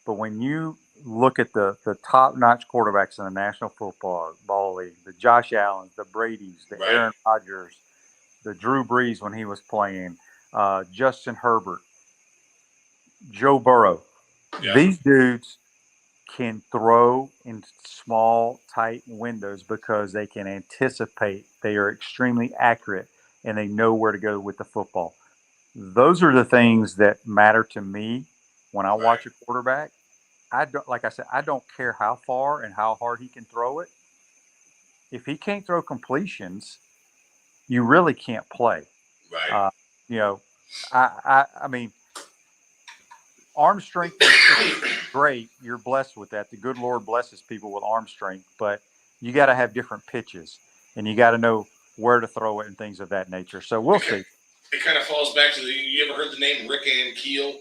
But when you look at the top-notch quarterbacks in the National Football League, the Josh Allens, the Brady's, the Aaron Rodgers, the Drew Brees when he was playing, Justin Herbert, Joe Burrow, these dudes can throw in small, tight windows because they can anticipate. They are extremely accurate, and they know where to go with the football. Those are the things that matter to me when I watch a quarterback. Like I said, I don't care how far and how hard he can throw it. If he can't throw completions, you really can't play. Right. I mean, arm strength is great. You're blessed with that. The good Lord blesses people with arm strength, but you got to have different pitches, and you got to know where to throw it and things of that nature. So we'll see. It kind of falls back to you ever heard the name Rick and Keel?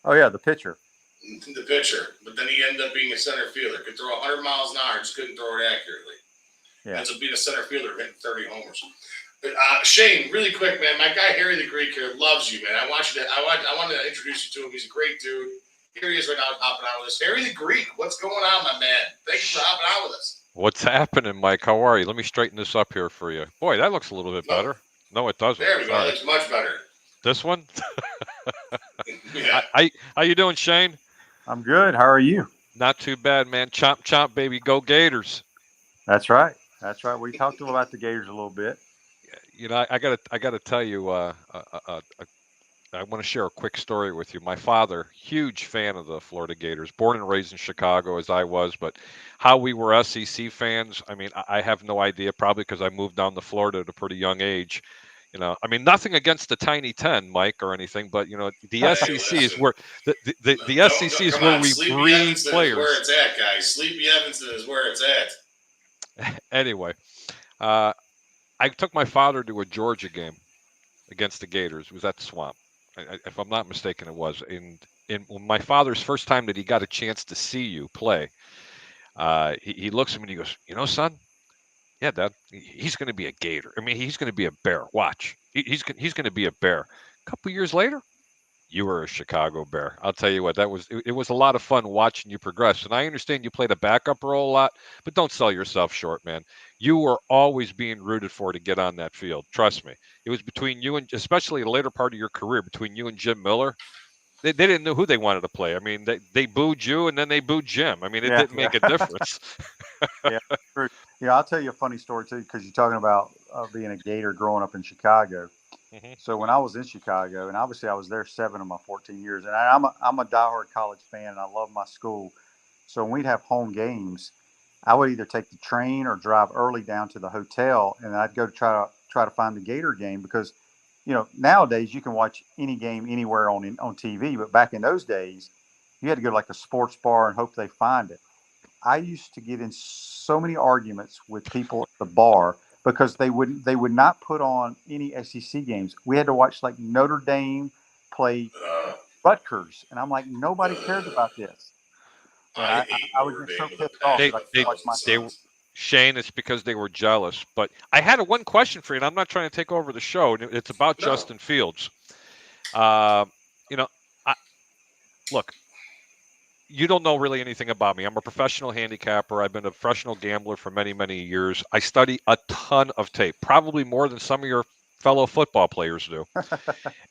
Oh, yeah, the pitcher. The pitcher. But then he ended up being a center fielder. Could throw 100 miles an hour, just couldn't throw it accurately. Yeah. Ends up being a center fielder, hitting 30 homers. But Shane, really quick, man, my guy Harry the Greek here loves you, man. I want to introduce you to him. He's a great dude. Here he is right now hopping out with us. Harry the Greek, what's going on, my man? Thanks for hopping out with us. What's happening, Mike? How are you? Let me straighten this up here for you. Boy, that looks a little bit better. No, it doesn't. There we go. That looks much better. This one? Yeah. How you doing, Shane? I'm good. How are you? Not too bad, man. Chomp, chomp, baby. Go Gators. That's right. That's right. We talked about the Gators a little bit. You know, I gotta tell you, I want to share a quick story with you. My father, huge fan of the Florida Gators, born and raised in Chicago as I was, but how we were SEC fans, I mean, I have no idea, probably because I moved down to Florida at a pretty young age. You know, I mean, nothing against the Tiny 10, Mike, or anything, but, you know, the SEC is where the SEC is where we breed players. Where it's at, guys. Sleepy Evanston is where it's at. Anyway, I took my father to a Georgia game against the Gators. It was at the Swamp. If I'm not mistaken, it was. And my father's first time that he got a chance to see you play, he looks at me and he goes, "You know, son, yeah, Dad, he's going to be a Gator. I mean, he's going to be a Bear. Watch. He's going to be a Bear." A couple years later, you were a Chicago Bear. I'll tell you what, it was a lot of fun watching you progress. And I understand you played a backup role a lot, but don't sell yourself short, man. You were always being rooted for to get on that field. Trust me. It was between you and, especially the later part of your career, between you and Jim Miller. They didn't know who they wanted to play. I mean, they booed you and then they booed Jim. I mean, it didn't make a difference. Yeah, true. Yeah, I'll tell you a funny story, too, because you're talking about being a Gator growing up in Chicago. Mm-hmm. So when I was in Chicago, and obviously I was there 7 of my 14 years, and I'm a diehard college fan, and I love my school. So when we'd have home games, I would either take the train or drive early down to the hotel, and I'd go to try to find the Gator game because, you know, nowadays you can watch any game anywhere on TV, but back in those days, you had to go to like a sports bar and hope they find it. I used to get in so many arguments with people at the bar because they would not put on any SEC games. We had to watch like Notre Dame play Rutgers, and I'm like, nobody cares about this. I was just so pissed off. Shane, it's because they were jealous. But I had one question for you, and I'm not trying to take over the show. It's about Justin Fields. You know, look, you don't know really anything about me. I'm a professional handicapper. I've been a professional gambler for many, many years. I study a ton of tape, probably more than some of your fellow football players do.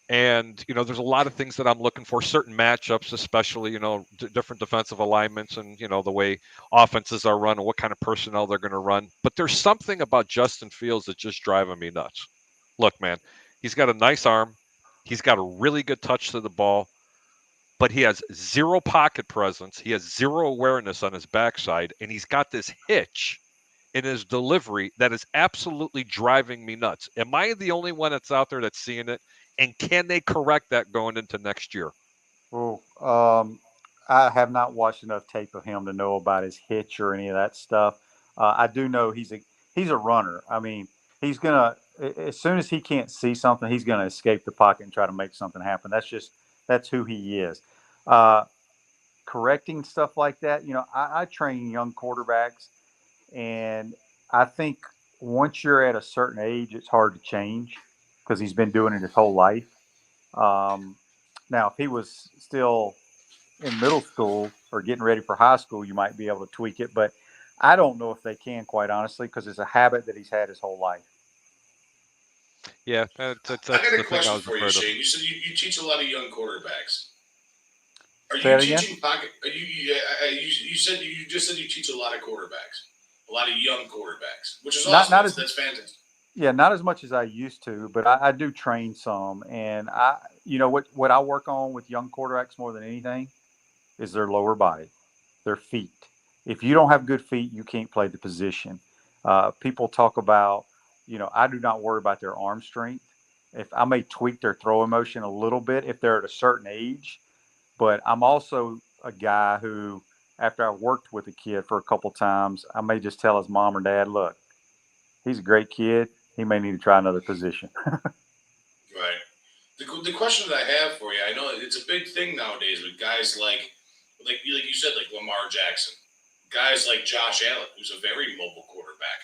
And, you know, there's a lot of things that I'm looking for, certain matchups, especially, you know, different defensive alignments and, you know, the way offenses are run and what kind of personnel they're going to run. But there's something about Justin Fields that's just driving me nuts. Look, man, he's got a nice arm. He's got a really good touch to the ball. But he has zero pocket presence. He has zero awareness on his backside. And he's got this hitch in his delivery that is absolutely driving me nuts. Am I the only one that's out there that's seeing it? And can they correct that going into next year? Oh, I have not watched enough tape of him to know about his hitch or any of that stuff. I do know he's a runner. I mean, he's gonna, as soon as he can't see something, he's gonna escape the pocket and try to make something happen. That's who he is. Correcting stuff like that, you know, I train young quarterbacks, and I think once you're at a certain age, it's hard to change because he's been doing it his whole life. Now, if he was still in middle school or getting ready for high school, you might be able to tweak it, but I don't know if they can, quite honestly, because it's a habit that he's had his whole life. Yeah, that's I got a question for you, Shane. You said you teach a lot of young quarterbacks. Are you teaching pocket? You said you just said you teach a lot of quarterbacks, a lot of young quarterbacks, which is awesome. That's fantastic. Yeah, not as much as I used to, but I do train some, and you know what I work on with young quarterbacks more than anything is their lower body, their feet. If you don't have good feet, you can't play the position. People talk about, I do not worry about their arm strength. If I may tweak their throwing motion a little bit if they're at a certain age, but I'm also a guy who, after I've worked with a kid for a couple times, I may just tell his mom or dad, look, he's a great kid. He may need to try another position. Right. The question that I have for you, I know it's a big thing nowadays with guys like you said, like Lamar Jackson, guys like Josh Allen, who's a very mobile quarterback,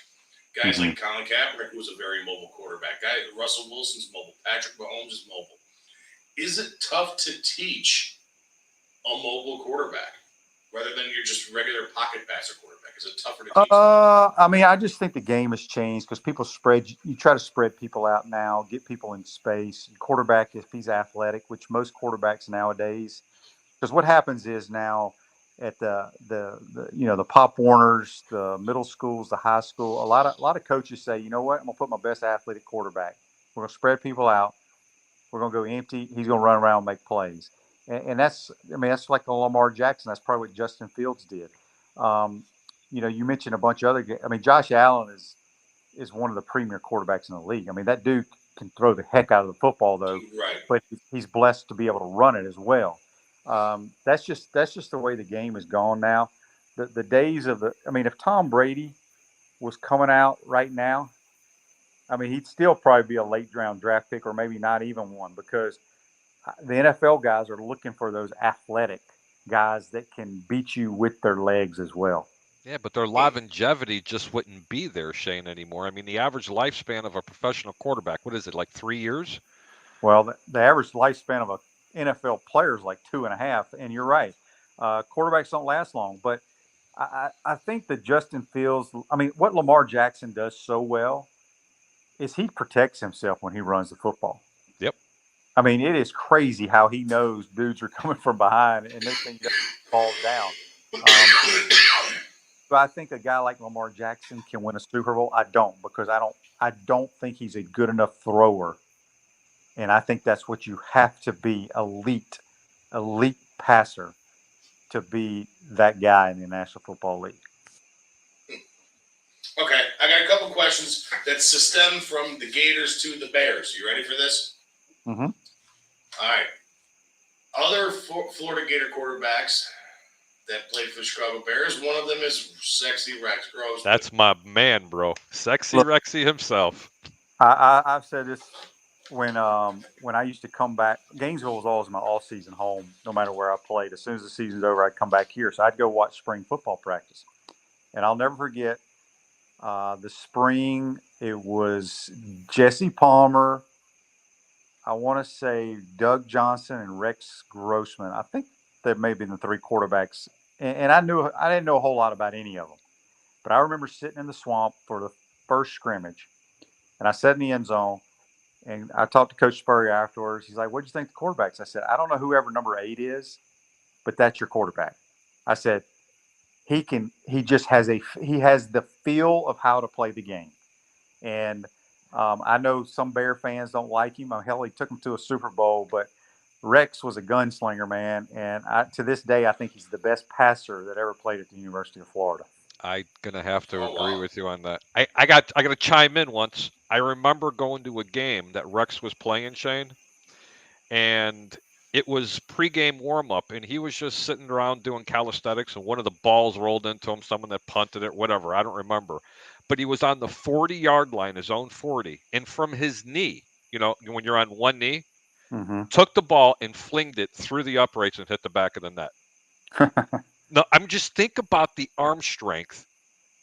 guys like Colin Kaepernick, who's a very mobile quarterback, Russell Wilson's mobile, Patrick Mahomes is mobile. Is it tough to teach a mobile quarterback rather than your just regular pocket passer quarterback? Is it tougher to teach? I mean, I just think the game has changed because you try to spread people out now, get people in space. Quarterback, if he's athletic, which most quarterbacks nowadays, because what happens is now at the Pop Warners, the middle schools, the high school, a lot of coaches say, you know what, I'm gonna put my best athletic quarterback. We're gonna spread people out. We're gonna go empty. He's gonna run around and make plays. And that's like the Lamar Jackson. That's probably what Justin Fields did. You mentioned a bunch of other. I mean, Josh Allen is one of the premier quarterbacks in the league. I mean, that dude can throw the heck out of the football, though. Right. But he's blessed to be able to run it as well. That's just the way the game is gone now. The days of if Tom Brady was coming out right now, I mean, he'd still probably be a late round draft pick or maybe not even one, because the NFL guys are looking for those athletic guys that can beat you with their legs as well. Yeah, but their longevity just wouldn't be there, Shane, anymore. I mean, the average lifespan of a professional quarterback, what is it, like 3 years? Well, the average lifespan of an NFL player is like 2.5, and you're right. Quarterbacks don't last long, but I think that Justin Fields, what Lamar Jackson does so well is he protects himself when he runs the football. Yep. I mean, it is crazy how he knows dudes are coming from behind, and this thing just falls down. But I think a guy like Lamar Jackson can win a Super Bowl. I don't, because I don't think he's a good enough thrower, and I think that's what you have to be, elite passer, to be that guy in the National Football League. Okay, I got a couple questions that stem from the Gators to the Bears. You ready for this? Mm-hmm. All right. Other Florida Gator quarterbacks that played for the Chicago Bears, one of them is Sexy Rex Gross. That's my man, bro. Sexy Rexy himself. I've said this when I used to come back. Gainesville was always my all-season home, no matter where I played. As soon as the season's over, I'd come back here. So I'd go watch spring football practice. And I'll never forget the spring. It was Jesse Palmer, I want to say Doug Johnson, and Rex Grossman. I think that may have been the three quarterbacks. And I didn't know a whole lot about any of them. But I remember sitting in the swamp for the first scrimmage. And I sat in the end zone. And I talked to Coach Spurrier afterwards. He's like, "What'd you think of the quarterbacks?" I said, "I don't know whoever number 8 is, but that's your quarterback." I said, he has the feel of how to play the game. And I know some Bear fans don't like him. Hell, he took him to a Super Bowl, but Rex was a gunslinger, man. And to this day, I think he's the best passer that ever played at the University of Florida. I'm gonna have to agree with you on that. I got to chime in once. I remember going to a game that Rex was playing, Shane, and it was pregame warm-up, and he was just sitting around doing calisthenics, and one of the balls rolled into him, someone that punted it, whatever, I don't remember. But he was on the 40-yard line, his own 40, and from his knee, when you're on one knee, took the ball and flinged it through the uprights and hit the back of the net. No, I'm just think about the arm strength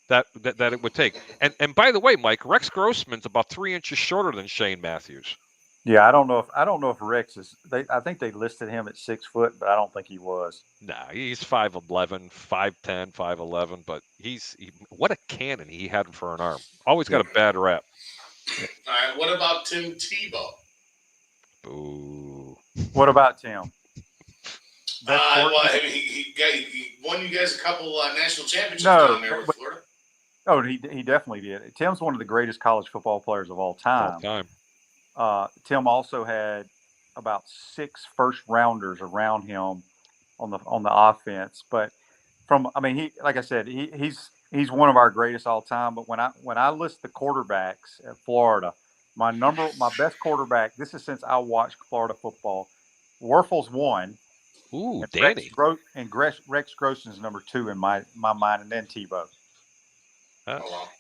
that it would take. And by the way, Mike, Rex Grossman's about 3 inches shorter than Shane Matthews. Yeah, I don't know if Rex is. I think they listed him at 6 foot, but I don't think he was. Nah, he's 5'11", 5'10", 5'11", but what a cannon he had for an arm. Always got a bad rap. All right, what about Tim Tebow? Boo. What about Tim? He won you guys a couple national championships down there with Florida. Oh, he definitely did. Tim's one of the greatest college football players of all time. Tim also had about 6 first-rounders around him on the offense. But he's he's one of our greatest all time. But when I list the quarterbacks at Florida, my best quarterback. This is since I watched Florida football. Werfel's one. Ooh, And Danny. Rex Grossen's number 2 in my mind, and then Tebow.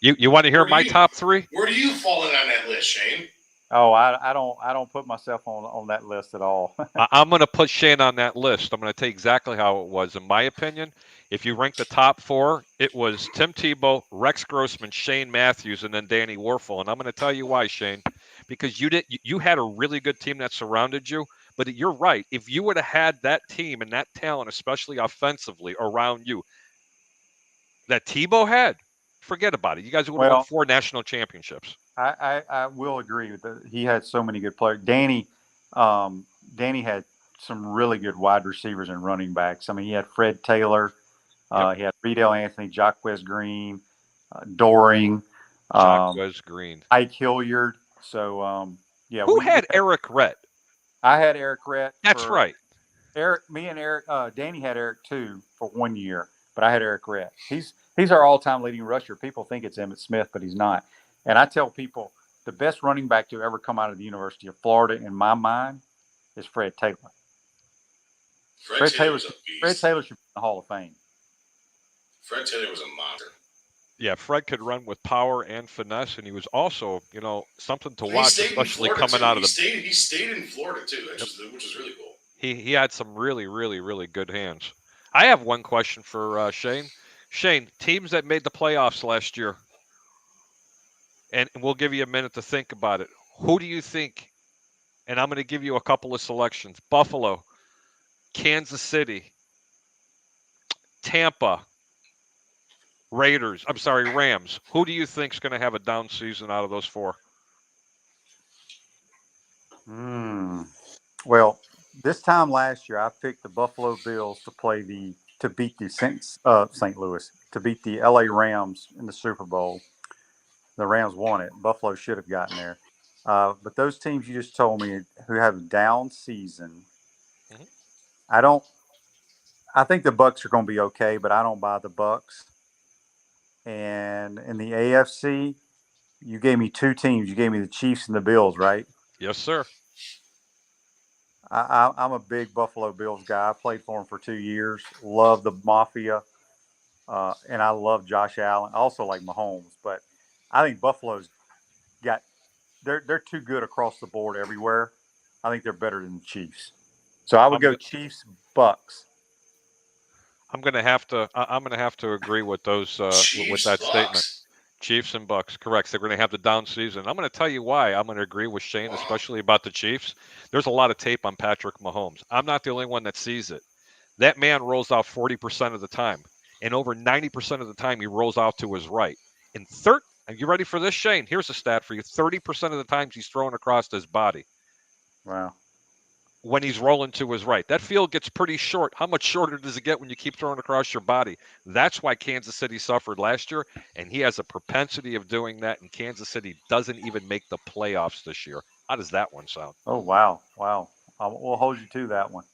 You want to hear my top 3? Where do you fall in on that list, Shane? Oh, I don't put myself on that list at all. I'm going to put Shane on that list. I'm going to tell you exactly how it was. In my opinion, if you rank the top 4, it was Tim Tebow, Rex Grossman, Shane Matthews, and then Danny Werfel. And I'm going to tell you why, Shane. Because you had a really good team that surrounded you. But you're right. If you would have had that team and that talent, especially offensively, around you, that Tebow had, forget about it. You guys would have won 4 national championships. I will agree with that. He had so many good players. Danny had some really good wide receivers and running backs. I mean, he had Fred Taylor. He had Riedel Anthony, Jacquez Green, Doring. Jacquez Green. Ike Hilliard. So, Who had Eric Rett? I had Eric Rett. That's right. Danny had Eric too for 1 year, but I had Eric Rett. He's our all-time leading rusher. People think it's Emmitt Smith, but he's not. And I tell people the best running back to ever come out of the University of Florida, in my mind, is Fred Taylor. Fred Taylor should be in the Hall of Fame. Fred Taylor was a monster. Yeah, Fred could run with power and finesse, and he was also, something to watch, especially coming out of the. He stayed in Florida too, which is really cool. He had some really, really, really good hands. I have one question for Shane. Shane, teams that made the playoffs last year, and we'll give you a minute to think about it. Who do you think? And I'm going to give you a couple of selections: Buffalo, Kansas City, Tampa, Rams. Who do you think is going to have a down season out of those 4? Well, this time last year, I picked the Buffalo Bills to beat the St. Louis, to beat the LA Rams in the Super Bowl. The Rams won it. Buffalo should have gotten there. But those teams you just told me who have a down season, I think the Bucs are going to be okay, but I don't buy the Bucs. And in the AFC, you gave me 2 teams. You gave me the Chiefs and the Bills, right? Yes, sir. I'm a big Buffalo Bills guy. I played for them for 2 years. Love the Mafia. And I love Josh Allen. I also like Mahomes. But I think Buffalo's they're too good across the board everywhere. I think they're better than the Chiefs. So I would go Chiefs, Bucs. I'm going to have to agree with those with that statement. Chiefs and Bucs, correct. They're going to have the down season. I'm going to tell you why I'm going to agree with Shane, especially about the Chiefs. There's a lot of tape on Patrick Mahomes. I'm not the only one that sees it. That man rolls out 40% of the time, and over 90% of the time he rolls out to his right. Are you ready for this, Shane? Here's a stat for you. 30% of the times he's thrown across his body. Wow. When he's rolling to his right. That field gets pretty short. How much shorter does it get when you keep throwing across your body? That's why Kansas City suffered last year, and he has a propensity of doing that, and Kansas City doesn't even make the playoffs this year. How does that one sound? Oh, wow. We'll hold you to that one.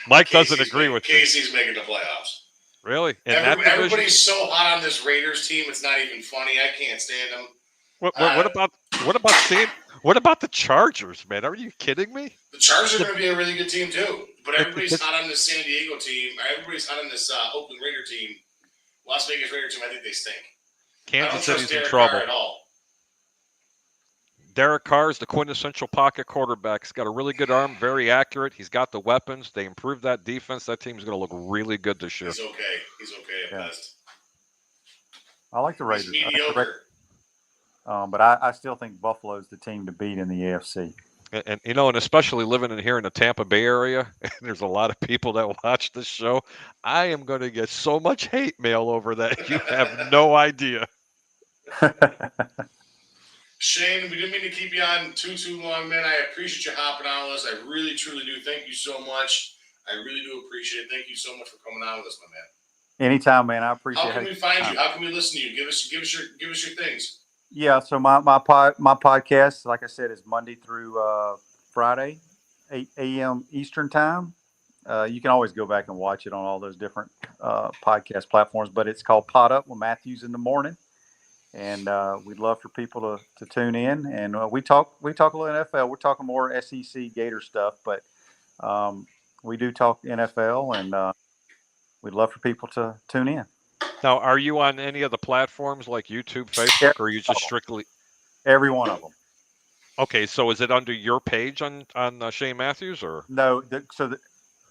Mike doesn't agree with me. Casey's making the playoffs. Really? Everybody's so hot on this Raiders team, it's not even funny. I can't stand them. What about the Chargers, man? Are you kidding me? The Chargers are going to be a really good team too. But everybody's hot on this San Diego team. Everybody's hot on this Oakland Raider team. Las Vegas Raider team, I think they stink. Kansas City's in trouble. At all. Derek Carr is the quintessential pocket quarterback. He's got a really good arm, very accurate. He's got the weapons. They improved that defense. That team's going to look really good this year. He's okay at best. I like the Raiders. He's mediocre. But I still think Buffalo's the team to beat in the AFC. And especially living here in the Tampa Bay area, and there's a lot of people that watch this show. I am going to get so much hate mail over that you have no idea. Shane, we didn't mean to keep you on too long, man. I appreciate you hopping on with us. I really, truly do. Thank you so much. I really do appreciate it. Thank you so much for coming on with us, my man. Anytime, man. I appreciate it. How can we find you? How can we listen to you? Give us your things. Yeah, so my podcast, like I said, is Monday through Friday, 8 a.m. Eastern time. You can always go back and watch it on all those different podcast platforms, but it's called Pot Up with Matthews in the Morning. And we'd love for people to tune in. And we talk a little NFL. We're talking more SEC Gator stuff, but we do talk NFL, and we'd love for people to tune in. Now, are you on any of the platforms like YouTube, Facebook, or are you just strictly every one of them? Okay, so is it under your page on Shane Matthews, or no?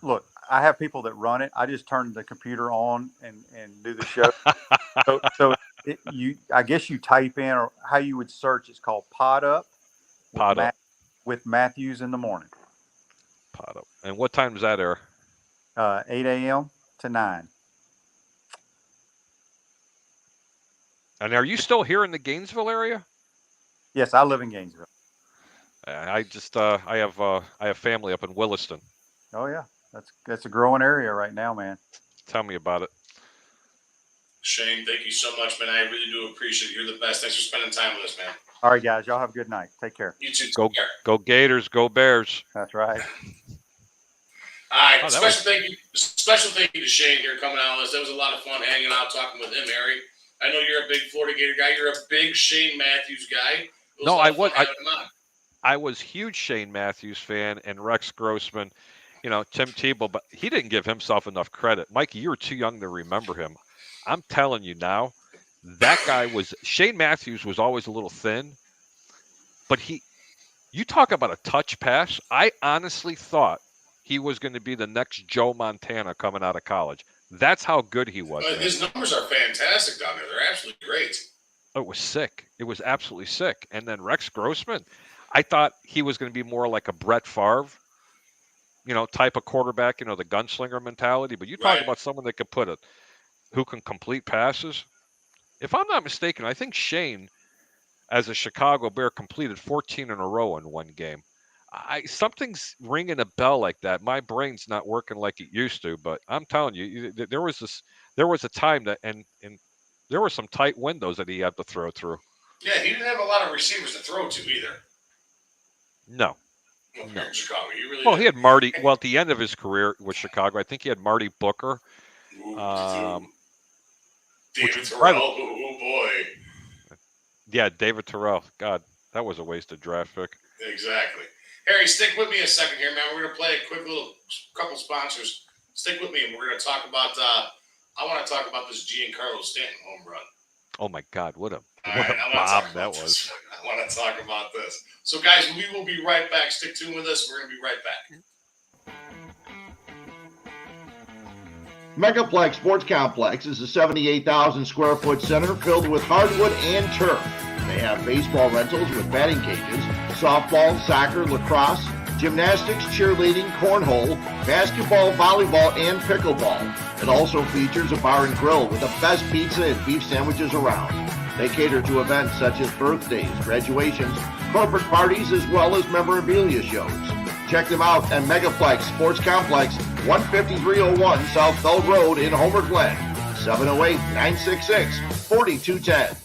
Look, I have people that run it. I just turn the computer on and do the show. so I guess you type in, or how you would search. It's called Pod Up. With Matthews in the Morning. Pod Up. And what time does that air? 8 a.m. to 9. And are you still here in the Gainesville area? Yes, I live in Gainesville. I just I have family up in Williston. Oh yeah, that's a growing area right now, man. Tell me about it. Shane, thank you so much, man. I really do appreciate it. You're the best. Thanks for spending time with us, man. All right, guys. Y'all have a good night. Take care. You too. Go Gators. Go Bears. That's right. All right. Special thank you to Shane here coming out with us. That was a lot of fun hanging out, talking with him, Harry. I know you're a big Florida Gator guy. You're a big Shane Matthews guy. No, I was huge Shane Matthews fan, and Rex Grossman, Tim Tebow, but he didn't give himself enough credit. Mikey, you were too young to remember him. I'm telling you now, that guy Shane Matthews was always a little thin, but you talk about a touch pass. I honestly thought he was going to be the next Joe Montana coming out of college. That's how good he was. His numbers are fantastic down there. They're absolutely great. It was sick. It was absolutely sick. And then Rex Grossman, I thought he was going to be more like a Brett Favre, type of quarterback, the gunslinger mentality. But you talk about someone that who can complete passes. If I'm not mistaken, I think Shane, as a Chicago Bear, completed 14 in a row in one game. Something's ringing a bell like that. My brain's not working like it used to, but I'm telling you, there was a time that, and there were some tight windows that he had to throw through. Yeah, he didn't have a lot of receivers to throw to either. No. No. In Chicago, he really. Well, he had Marty. Well, at the end of his career with Chicago, I think he had Marty Booker. David Terrell. Oh boy. Yeah, David Terrell. God, that was a wasted draft pick. Exactly. Harry, stick with me a second here, man. We're going to play a quick little couple sponsors. Stick with me, and we're going to talk about I want to talk about this Giancarlo Stanton home run. Oh, my God. What a bomb that was. I want to talk about this. So, guys, we will be right back. Stick tuned with us. We're going to be right back. Megaplex Sports Complex is a 78,000 square foot center filled with hardwood and turf. They have baseball rentals with batting cages, softball, soccer, lacrosse, gymnastics, cheerleading, cornhole, basketball, volleyball, and pickleball. It also features a bar and grill with the best pizza and beef sandwiches around. They cater to events such as birthdays, graduations, corporate parties, as well as memorabilia shows. Check them out at Megaplex Sports Complex, 15301 South Bell Road in Homer Glen, 708-966-4210.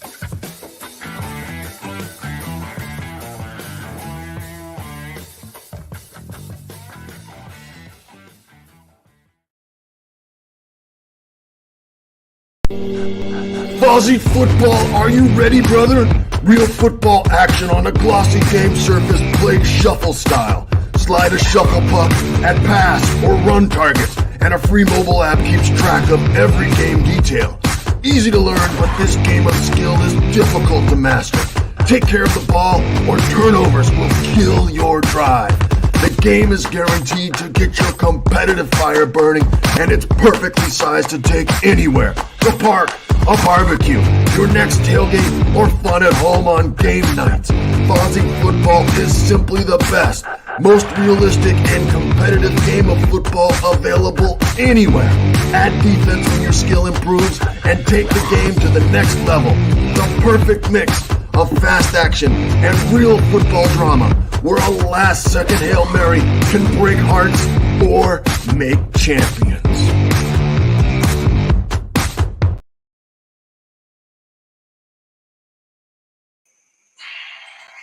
Aussie football, are you ready, brother? Real football action on a glossy game surface played shuffle style. Slide a shuffle puck at pass or run targets, and a free mobile app keeps track of every game detail. Easy to learn, but this game of skill is difficult to master. Take care of the ball, or turnovers will kill your drive. The game is guaranteed to get your competitive fire burning, and it's perfectly sized to take anywhere. The park, a barbecue, your next tailgate, or fun at home on game nights. Aussie football is simply the best, most realistic and competitive game of football available anywhere. Add defense when your skill improves and take the game to the next level. The perfect mix of fast action and real football drama, where a last-second Hail Mary can break hearts or make champions.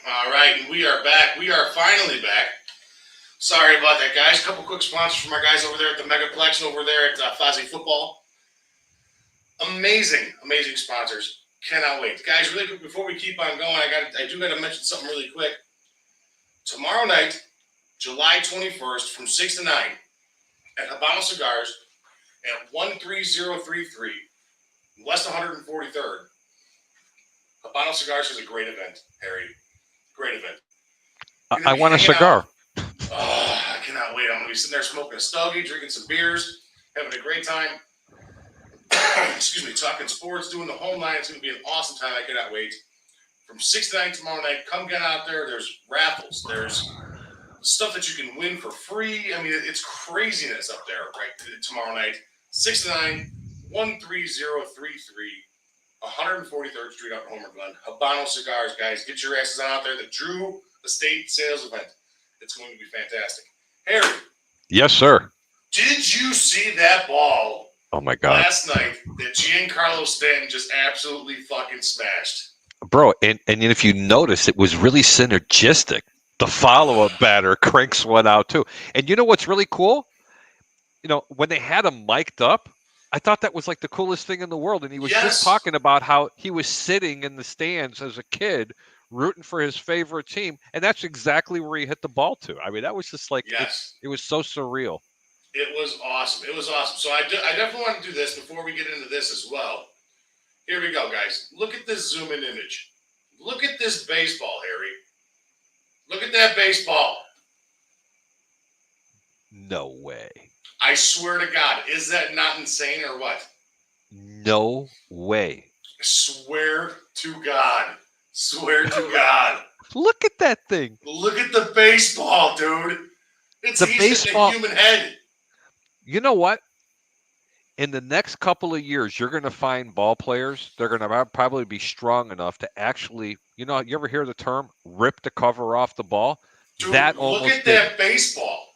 All right, and we are back. We are finally back. Sorry about that, guys. A couple quick sponsors from our guys over there at the Megaplex and over there at Fozzie Football. Amazing sponsors. Cannot wait. Guys, really quick, before we keep on going, I do got to mention something really quick. Tomorrow night, July 21st, from 6 to 9, at Habano Cigars at 13033, West 143rd. Habano Cigars is a great event, Harry. Great event. I want a cigar. Oh, I cannot wait. I'm going to be sitting there smoking a stogie, drinking some beers, having a great time. Excuse me, talking sports, doing the home line. It's going to be an awesome time. I cannot wait. From 6 to 9 tomorrow night, come get out there. There's raffles. There's stuff that you can win for free. I mean, it's craziness up there right tomorrow night. 6 to 9, 13033, 143rd Street out in Homer Glen. Habano Cigars, guys. Get your asses on out there. The Drew Estate Sales Event. It's going to be fantastic. Harry. Yes, sir. Did you see that ball? Oh, my God. Last night that Giancarlo Stanton just absolutely fucking smashed. Bro, and if you notice, it was really synergistic. The follow-up batter cranks one out, too. And you know what's really cool? You know, when they had him mic'd up, I thought that was like the coolest thing in the world. And he was just talking about how he was sitting in the stands as a kid rooting for his favorite team. And that's exactly where he hit the ball to. I mean, that was just like, it was so surreal. It was awesome. It was awesome. So I definitely want to do this before we get into this as well. Here we go, guys. Look at this zoom-in image. Look at this baseball, Harry. Look at that baseball. No way. I swear to God. Is that not insane or what? No way. Swear to God. Swear to God. Look at that thing. Look at the baseball, dude. It's the easier baseball, than a human head. You know what? In the next couple of years, you're going to find ball players. They're going to probably be strong enough to actually, you know, you ever hear the term rip the cover off the ball? Dude, that look almost at that baseball.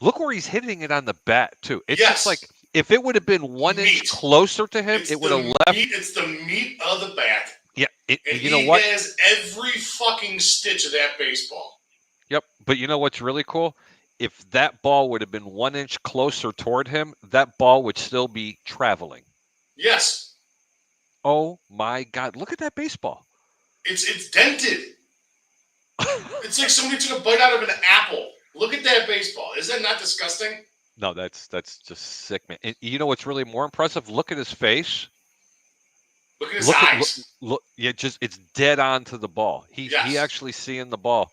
Look where he's hitting it on the bat, too. It's just like if it would have been 1 inch closer to him, it would have left. It's the meat of the bat. Yeah. And you know what? He has every fucking stitch of that baseball. Yep. But you know what's really cool? If that ball would have been 1 inch closer toward him, that ball would still be traveling. Yes. Oh, my God. Look at that baseball. It's dented. It's like somebody took a bite out of an apple. Look at that baseball. Is that not disgusting? No, that's just sick, man. And you know what's really more impressive? Look at his face. Look at his eyes. Look, yeah, it's dead on to the ball. He actually seeing the ball.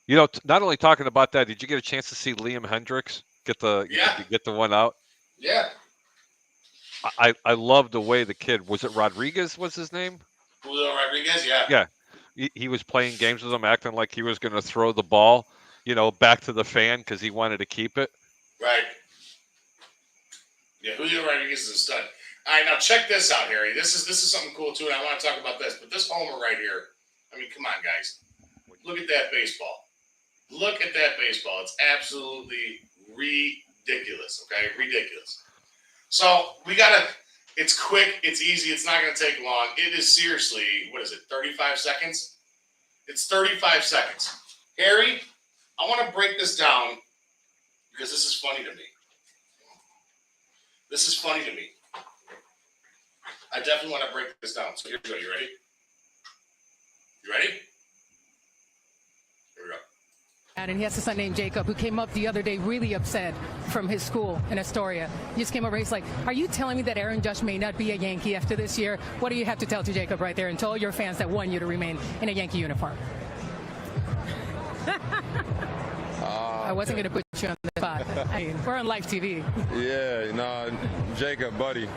You know, not only talking about that, did you get a chance to see Liam Hendricks get the one out? Yeah. I love the way the kid, was it Rodriguez was his name? Julio Rodriguez, yeah. Yeah. He was playing games with him, acting like he was going to throw the ball, you know, back to the fan because he wanted to keep it. Right. Yeah, Julio Rodriguez is a stud. All right, now check this out, Harry. This is something cool, too, and I want to talk about this. But this homer right here, I mean, come on, guys. Look at that baseball. Look at that baseball. It's absolutely ridiculous, okay? Ridiculous. So we got to – it's quick. It's easy. It's not going to take long. It is seriously – what is it, 35 seconds? It's 35 seconds. Harry, I want to break this down because this is funny to me. This is funny to me. I definitely want to break this down. So here we go. You ready? You ready? Here we go. And he has a son named Jacob who came up the other day really upset from his school in Astoria. He just came over. He's like, are you telling me that Aaron Judge may not be a Yankee after this year? What do you have to tell to Jacob right there and tell your fans that want you to remain in a Yankee uniform? I wasn't going to put you on the spot. I mean, we're on live TV. Yeah, Jacob, buddy.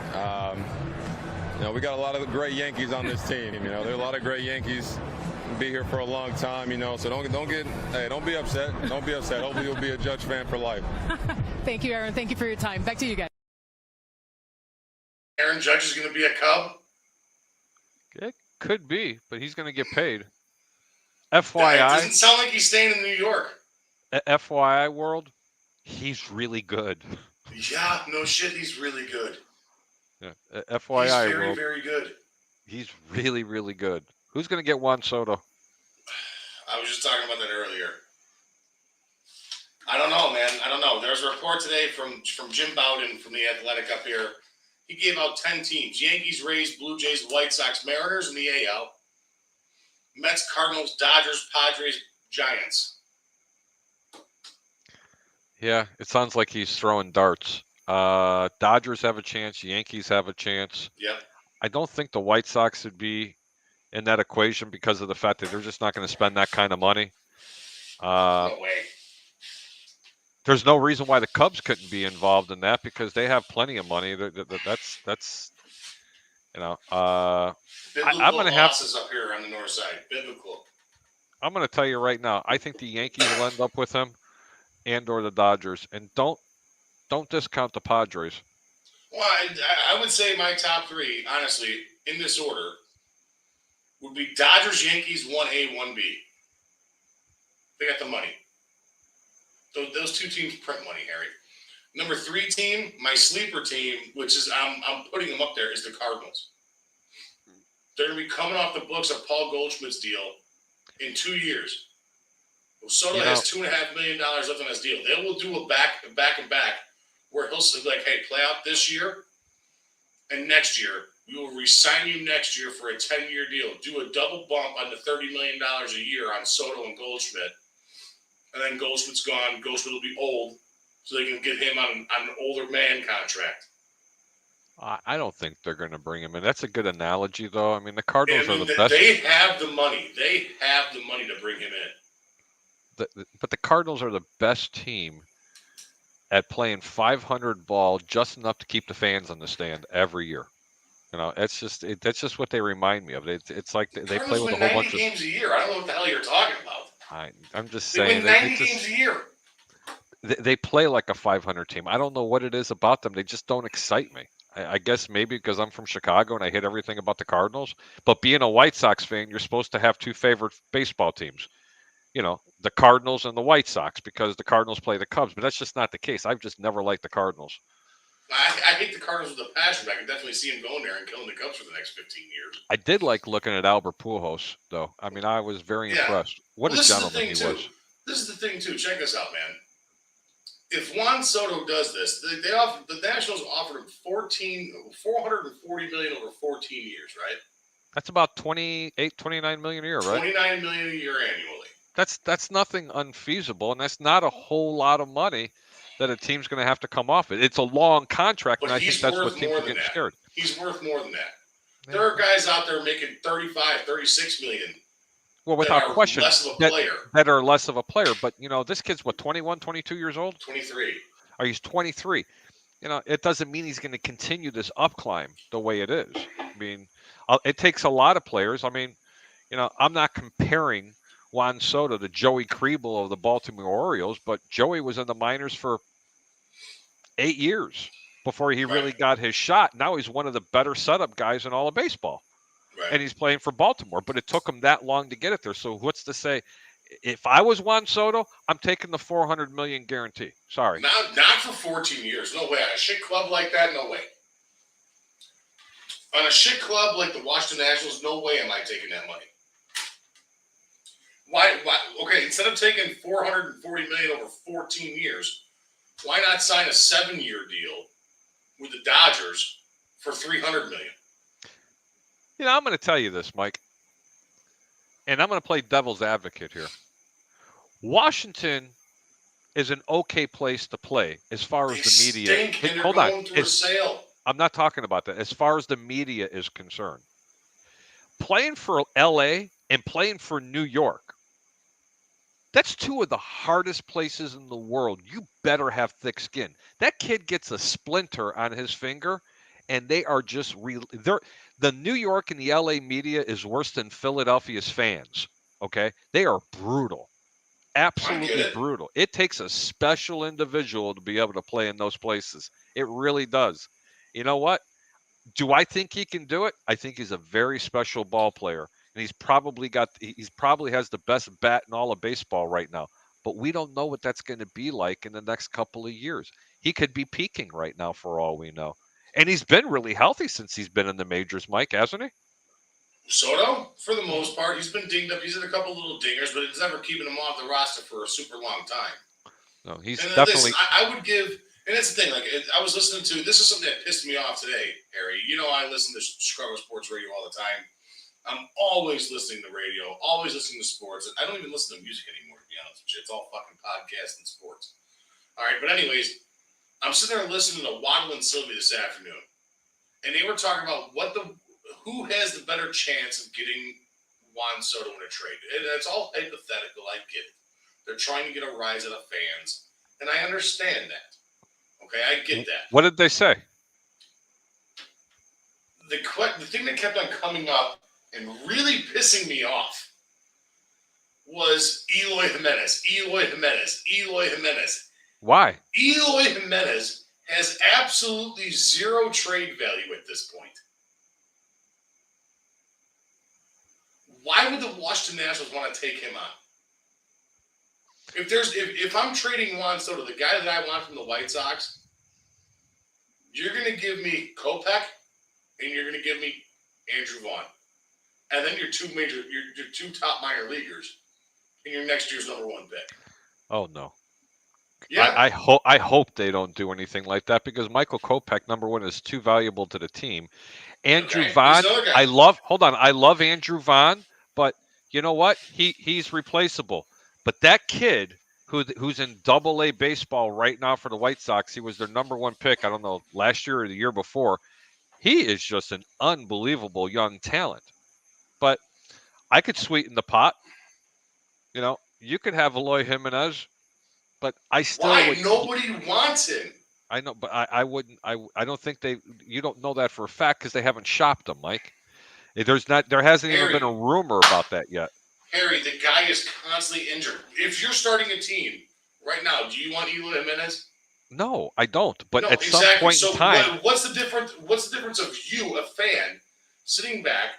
We got a lot of great Yankees on this team. There are a lot of great Yankees. Be here for a long time, so don't be upset. Don't be upset. Hopefully you'll be a Judge fan for life. Thank you, Aaron. Thank you for your time. Back to you guys. Aaron Judge is going to be a Cub? It could be, but he's going to get paid. FYI. It doesn't sound like he's staying in New York. FYI world, he's really good. Yeah, no shit, he's really good. Yeah. FYI he's very, world, very good. He's really, really good. Who's going to get Juan Soto? I was just talking about that earlier. I don't know, man. I don't know. There's a report today from Jim Bowden from The Athletic up here. He gave out 10 teams. Yankees, Rays, Blue Jays, White Sox, Mariners in the AL. Mets, Cardinals, Dodgers, Padres, Giants. Yeah, it sounds like he's throwing darts. Dodgers have a chance. Yankees have a chance. Yep. I don't think the White Sox would be in that equation because of the fact that they're just not going to spend that kind of money. No way. There's no reason why the Cubs couldn't be involved in that because they have plenty of money. That's you know. I'm going to have losses up here on the north side. Biblical. I'm going to tell you right now. I think the Yankees will end up with him, and/or the Dodgers. And don't discount the Padres. Well, I would say my top three, honestly, in this order, would be Dodgers, Yankees, 1A, 1B. They got the money. Those two teams print money, Harry. Number 3 team, my sleeper team, which is I'm putting them up there, is the Cardinals. They're going to be coming off the books of Paul Goldschmidt's deal in 2 years. Soto has $2.5 million left on his deal. They will do a back and back where he'll say, like, hey, play out this year and next year. We will re-sign you next year for a 10-year deal. Do a double bump on the $30 million a year on Soto and Goldschmidt. And then Goldschmidt's gone. Goldschmidt will be old, so they can get him on an older man contract. I don't think they're going to bring him in. That's a good analogy, though. I mean, the Cardinals are the best. They have the money. They have the money to bring him in. But the Cardinals are the best team at playing 500 ball just enough to keep the fans on the stand every year. You know, that's just what they remind me of. It's like they play with a whole bunch of 90 games a year. I don't know what the hell you're talking about. I'm just They saying win 90 games a year. They play like a 500 team. I don't know what it is about them. They just don't excite me. I guess maybe because I'm from Chicago and I hate everything about the Cardinals. But being a White Sox fan, you're supposed to have two favorite baseball teams. You know, the Cardinals and the White Sox because the Cardinals play the Cubs. But that's just not the case. I've just never liked the Cardinals. I hate the Cardinals with a passion, but I can definitely see him going there and killing the Cubs for the next 15 years. I did like looking at Albert Pujols, though. I mean, I was very impressed. What a gentleman he was. This is the thing, too. Check this out, man. If Juan Soto does this, the Nationals offered him $440 million over 14 years, right? That's about $29 million a year, right? $29 million a year annually. That's nothing unfeasible, and that's not a whole lot of money that a team's going to have to come off it. It's a long contract, and I think that's what teams are getting scared. He's worth more than that. Yeah. There are guys out there making $35, $36 million. Well, without question, that are less of a player. But, you know, this kid's, 21, 22 years old? 23. Or he's 23. You know, it doesn't mean he's going to continue this up climb the way it is. I mean, it takes a lot of players. I mean, you know, I'm not comparing Juan Soto to Joey Kriebel of the Baltimore Orioles, but Joey was in the minors for 8 years before he really got his shot. Now he's one of the better setup guys in all of baseball. Right. And he's playing for Baltimore, but it took him that long to get it there. So what's to say? If I was Juan Soto, I'm taking the $400 million guarantee. Sorry. Not for 14 years. No way. On a shit club like that, no way. On a shit club like the Washington Nationals, no way am I taking that money. Why? Okay, instead of taking $440 million over 14 years, why not sign a 7-year deal with the Dodgers for $300 million? You know, I'm going to tell you this, Mike, and I'm going to play devil's advocate here. Washington is an okay place to play as far as the media. Hold on. I'm not talking about that. As far as the media is concerned, playing for LA and playing for New York, that's two of the hardest places in the world. You better have thick skin. That kid gets a splinter on his finger, and they are just the New York and the LA media is worse than Philadelphia's fans. Okay, they are brutal, absolutely brutal. It takes a special individual to be able to play in those places. It really does. You know what? Do I think he can do it? I think he's a very special ball player. And he's probably has the best bat in all of baseball right now. But we don't know what that's going to be like in the next couple of years. He could be peaking right now for all we know. And he's been really healthy since he's been in the majors, Mike, hasn't he? Soto, for the most part, he's been dinged up. He's had a couple little dingers, but it's never keeping him off the roster for a super long time. No, he's and definitely. I would give, and that's the thing. Like I was listening to, this is something that pissed me off today, Harry. You know, I listen to Chicago sports radio all the time. I'm always listening to radio, always listening to sports. And I don't even listen to music anymore, to be honest with you. It's all fucking podcasts and sports. All right, but anyways, I'm sitting there listening to Waddle and Sylvie this afternoon, and they were talking about who has the better chance of getting Juan Soto in a trade. And it's all hypothetical. I get it. They're trying to get a rise out of fans, and I understand that. Okay, I get that. What did they say? The thing that kept on coming up and really pissing me off was Eloy Jimenez. Why? Eloy Jimenez has absolutely zero trade value at this point. Why would the Washington Nationals want to take him on? If I'm trading Juan Soto, the guy that I want from the White Sox, you're going to give me Kopech and you're going to give me Andrew Vaughn. And then your two top minor leaguers in your next year's number one pick. Oh no. Yeah. I hope they don't do anything like that because Michael Kopech, number one, is too valuable to the team. Andrew Vaughn, I love Andrew Vaughn, but you know what? He's replaceable. But that kid who's in Double-A baseball right now for the White Sox, he was their number one pick, I don't know, last year or the year before. He is just an unbelievable young talent. But I could sweeten the pot. You know, you could have Eloy Jimenez, but I still would. Nobody wants him. I know, but I wouldn't. I don't think you don't know that for a fact because they haven't shopped him, Mike. There hasn't even been a rumor about that yet. Harry, the guy is constantly injured. If you're starting a team right now, do you want Eloy Jimenez? No, I don't. But No, at some point in time, what's the difference? What's the difference of you, a fan, sitting back,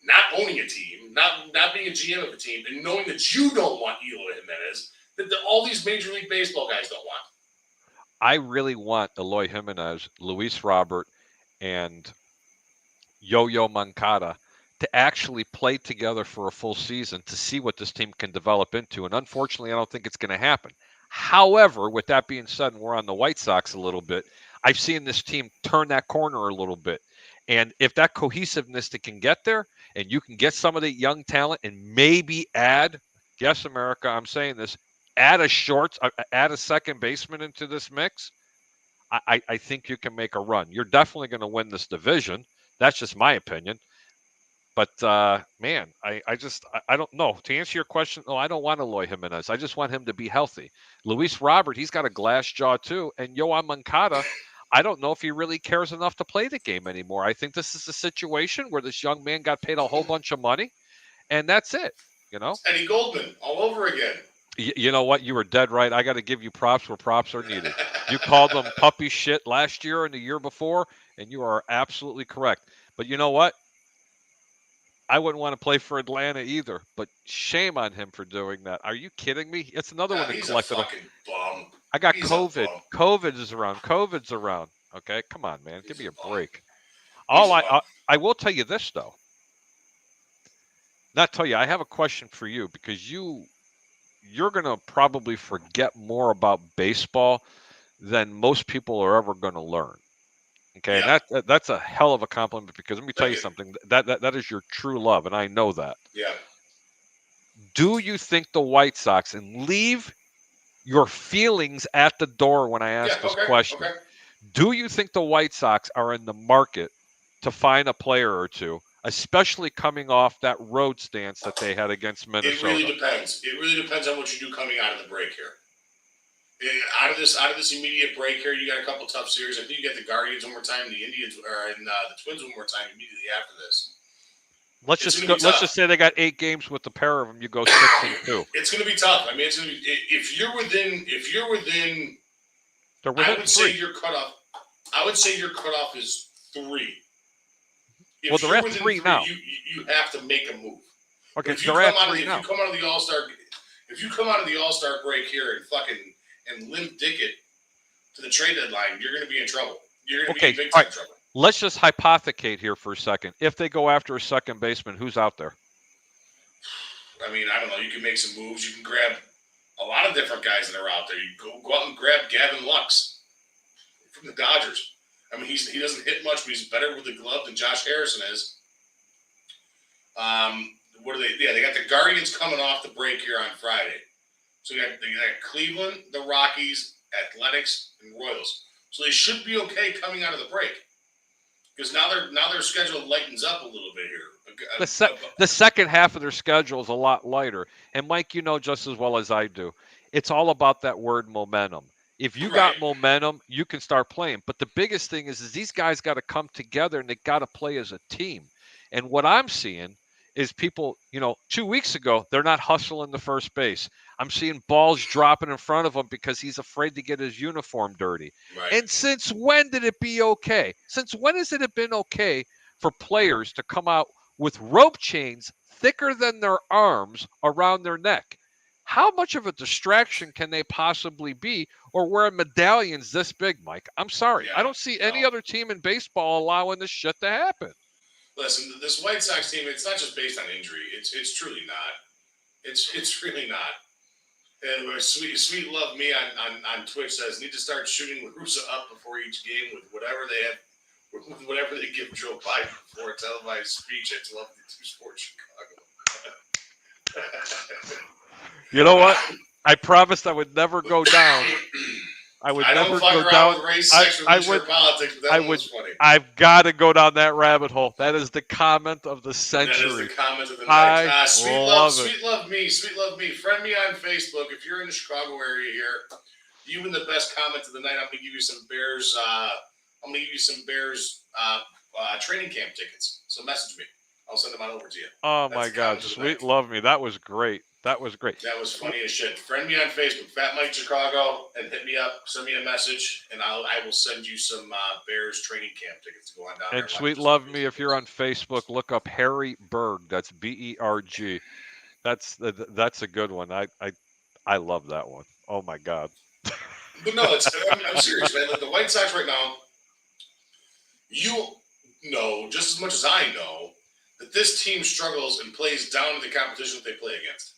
not owning a team, not being a GM of a team, and knowing that you don't want Eloy Jimenez, that all these Major League Baseball guys don't want? I really want Eloy Jimenez, Luis Robert, and Yo-Yo Moncada to actually play together for a full season to see what this team can develop into. And unfortunately, I don't think it's going to happen. However, with that being said, and we're on the White Sox a little bit, I've seen this team turn that corner a little bit. And if that cohesiveness that can get there, and you can get some of the young talent and maybe add, yes, America, I'm saying this, add a second baseman into this mix, I think you can make a run. You're definitely going to win this division. That's just my opinion. But, man, I don't know. To answer your question, no, I don't want Eloy Jimenez. I just want him to be healthy. Luis Robert, he's got a glass jaw too. And Yoan Moncada, I don't know if he really cares enough to play the game anymore. I think this is a situation where this young man got paid a whole bunch of money, and that's it, you know? Eddie Goldman all over again. You know what? You were dead right. I got to give you props where props are needed. You called them puppy shit last year and the year before, and you are absolutely correct. But you know what? I wouldn't want to play for Atlanta either, but shame on him for doing that. Are you kidding me? It's another one that collected. He's a fucking bum. I got COVID. COVID's around. Okay, come on, man. Give me a break. I will tell you this though. Not tell you. I have a question for you because you're going to probably forget more about baseball than most people are ever going to learn. Okay, yeah. And that's a hell of a compliment because let me tell you something. That is your true love, and I know that. Yeah. Do you think the White Sox, and leave your feelings at the door when I ask this question, do you think the White Sox are in the market to find a player or two, especially coming off that road stance that they had against Minnesota? It really depends. It really depends on what you do coming out of the break here. Out of this immediate break here, you got a couple tough series. I think you got the Guardians one more time, the Indians, and the Twins one more time immediately after this. Let's just say they got 8 games with the pair of them. You go 6-2. It's going to be tough. I mean, it's going to be if you're within. I would say your cutoff. I would say your cutoff is 3. Well, they're at 3 now. You have to make a move. Okay, they're at 3 now. If you come out of the All-Star break here and limp dick it to the trade deadline, you're going to be in trouble. You're going to be in big time trouble. let's just hypothecate here for a second. If they go after a second baseman, who's out there? I mean, I don't know. You can make some moves. You can grab a lot of different guys that are out there. You go out and grab Gavin Lux from the Dodgers. I mean, he doesn't hit much, but he's better with the glove than Josh Harrison is. What are they? Yeah, they got the Guardians coming off the break here on Friday. So they got Cleveland, the Rockies, Athletics, and Royals. So they should be okay coming out of the break because now their schedule lightens up a little bit here. The second half of their schedule is a lot lighter. And Mike, you know just as well as I do, it's all about that word momentum. If you got momentum, you can start playing. But the biggest thing is these guys got to come together and they got to play as a team. And what I'm seeing is people, 2 weeks ago, they're not hustling the first base. I'm seeing balls dropping in front of him because he's afraid to get his uniform dirty. Right. And since when did it be okay? Since when has it been okay for players to come out with rope chains thicker than their arms around their neck? How much of a distraction can they possibly be, or wear medallions this big, Mike? I'm sorry. I don't see any other team in baseball allowing this shit to happen. Listen, this White Sox team, it's not just based on injury. It's truly not. It's really not. And Sweet Love Me on Twitch says, need to start shooting LaRussa up before each game with whatever they give Joe Biden for a televised speech at 12:52 Sports Chicago. You know what? I promised I would never go down. I would never go down. I've got to go down that rabbit hole. That is the comment of the century. That is the comment of the night. Sweet love me. Friend me on Facebook. If you're in the Chicago area here, you win the best comment of the night. I'm going to give you some Bears. I'm going to give you some Bears training camp tickets. So message me. I'll send them on over to you. Oh my God, Sweet Love Me. That was great. That was funny as shit. Friend me on Facebook, FatMike Chicago, and hit me up. Send me a message, and I will send you some Bears training camp tickets to go on down there. And Sweet Love Me, if you're on Facebook, look up Harry Berg. That's Berg. That's a good one. I love that one. Oh my God. But no, I'm serious, man. Like the White Sox right now, you know just as much as I know that this team struggles and plays down to the competition that they play against.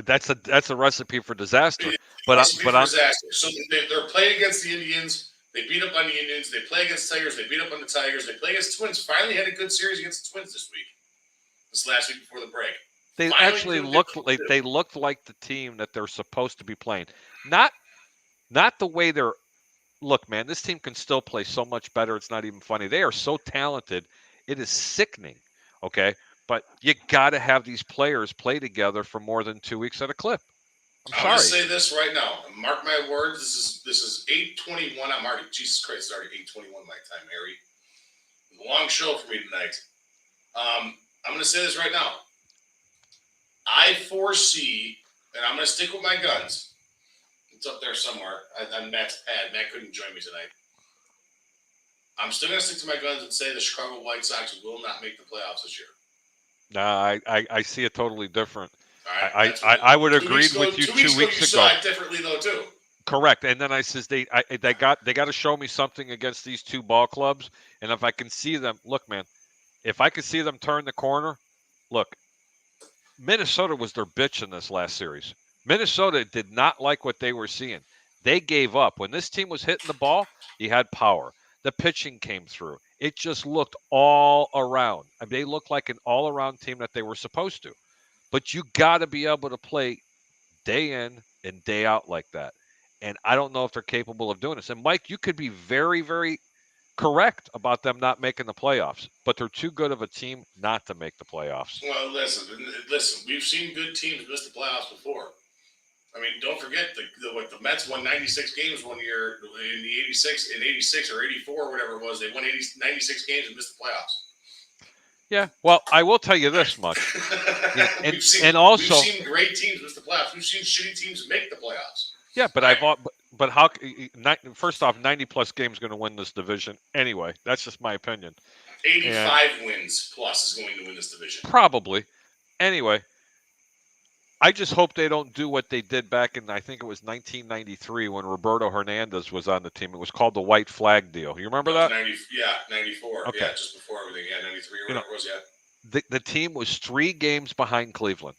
That's a recipe for disaster. Disaster. So they're playing against the Indians. They beat up on the Indians. They play against the Tigers. They beat up on the Tigers. They play against the Twins. Finally had a good series against the Twins this last week before the break. They actually looked like the team that they're supposed to be playing. Not the way they're. Look, man, this team can still play so much better. It's not even funny. They are so talented. It is sickening. Okay. But you got to have these players play together for more than 2 weeks at a clip. I'm going to say this right now. Mark my words. This is 8:21. I'm already, Jesus Christ, it's already 8:21 my time, Harry. It's a long show for me tonight. I'm going to say this right now. I foresee, and I'm going to stick with my guns. It's up there somewhere on Matt's pad. Matt couldn't join me tonight. I'm still going to stick to my guns and say the Chicago White Sox will not make the playoffs this year. No, I see it totally different. Right, I would agree with you 2 weeks ago. You saw it differently though too. Correct, and then I says they got to show me something against these two ball clubs, and if I can see them, look, man, if I could see them turn the corner, look, Minnesota was their bitch in this last series. Minnesota did not like what they were seeing. They gave up when this team was hitting the ball. You had power. The pitching came through. It just looked all around. I mean, they looked like an all-around team that they were supposed to. But you got to be able to play day in and day out like that. And I don't know if they're capable of doing this. And, Mike, you could be very, very correct about them not making the playoffs. But they're too good of a team not to make the playoffs. Well, listen. We've seen good teams miss the playoffs before. I mean, don't forget the Mets won 96 games one year in the 86 or 84 or whatever it was. They won 96 games and missed the playoffs. Yeah, well, I will tell you this much. We've seen great teams miss the playoffs. We've seen shitty teams make the playoffs. Yeah, but how? First off, 90-plus games going to win this division anyway. That's just my opinion. 85 wins plus is going to win this division. Probably. Anyway. I just hope they don't do what they did back in, I think it was 1993 when Roberto Hernandez was on the team. It was called the white flag deal. You remember that? 94. Okay. Yeah, just before everything. Yeah, 93 or whatever it was, yeah. The team was 3 games behind Cleveland.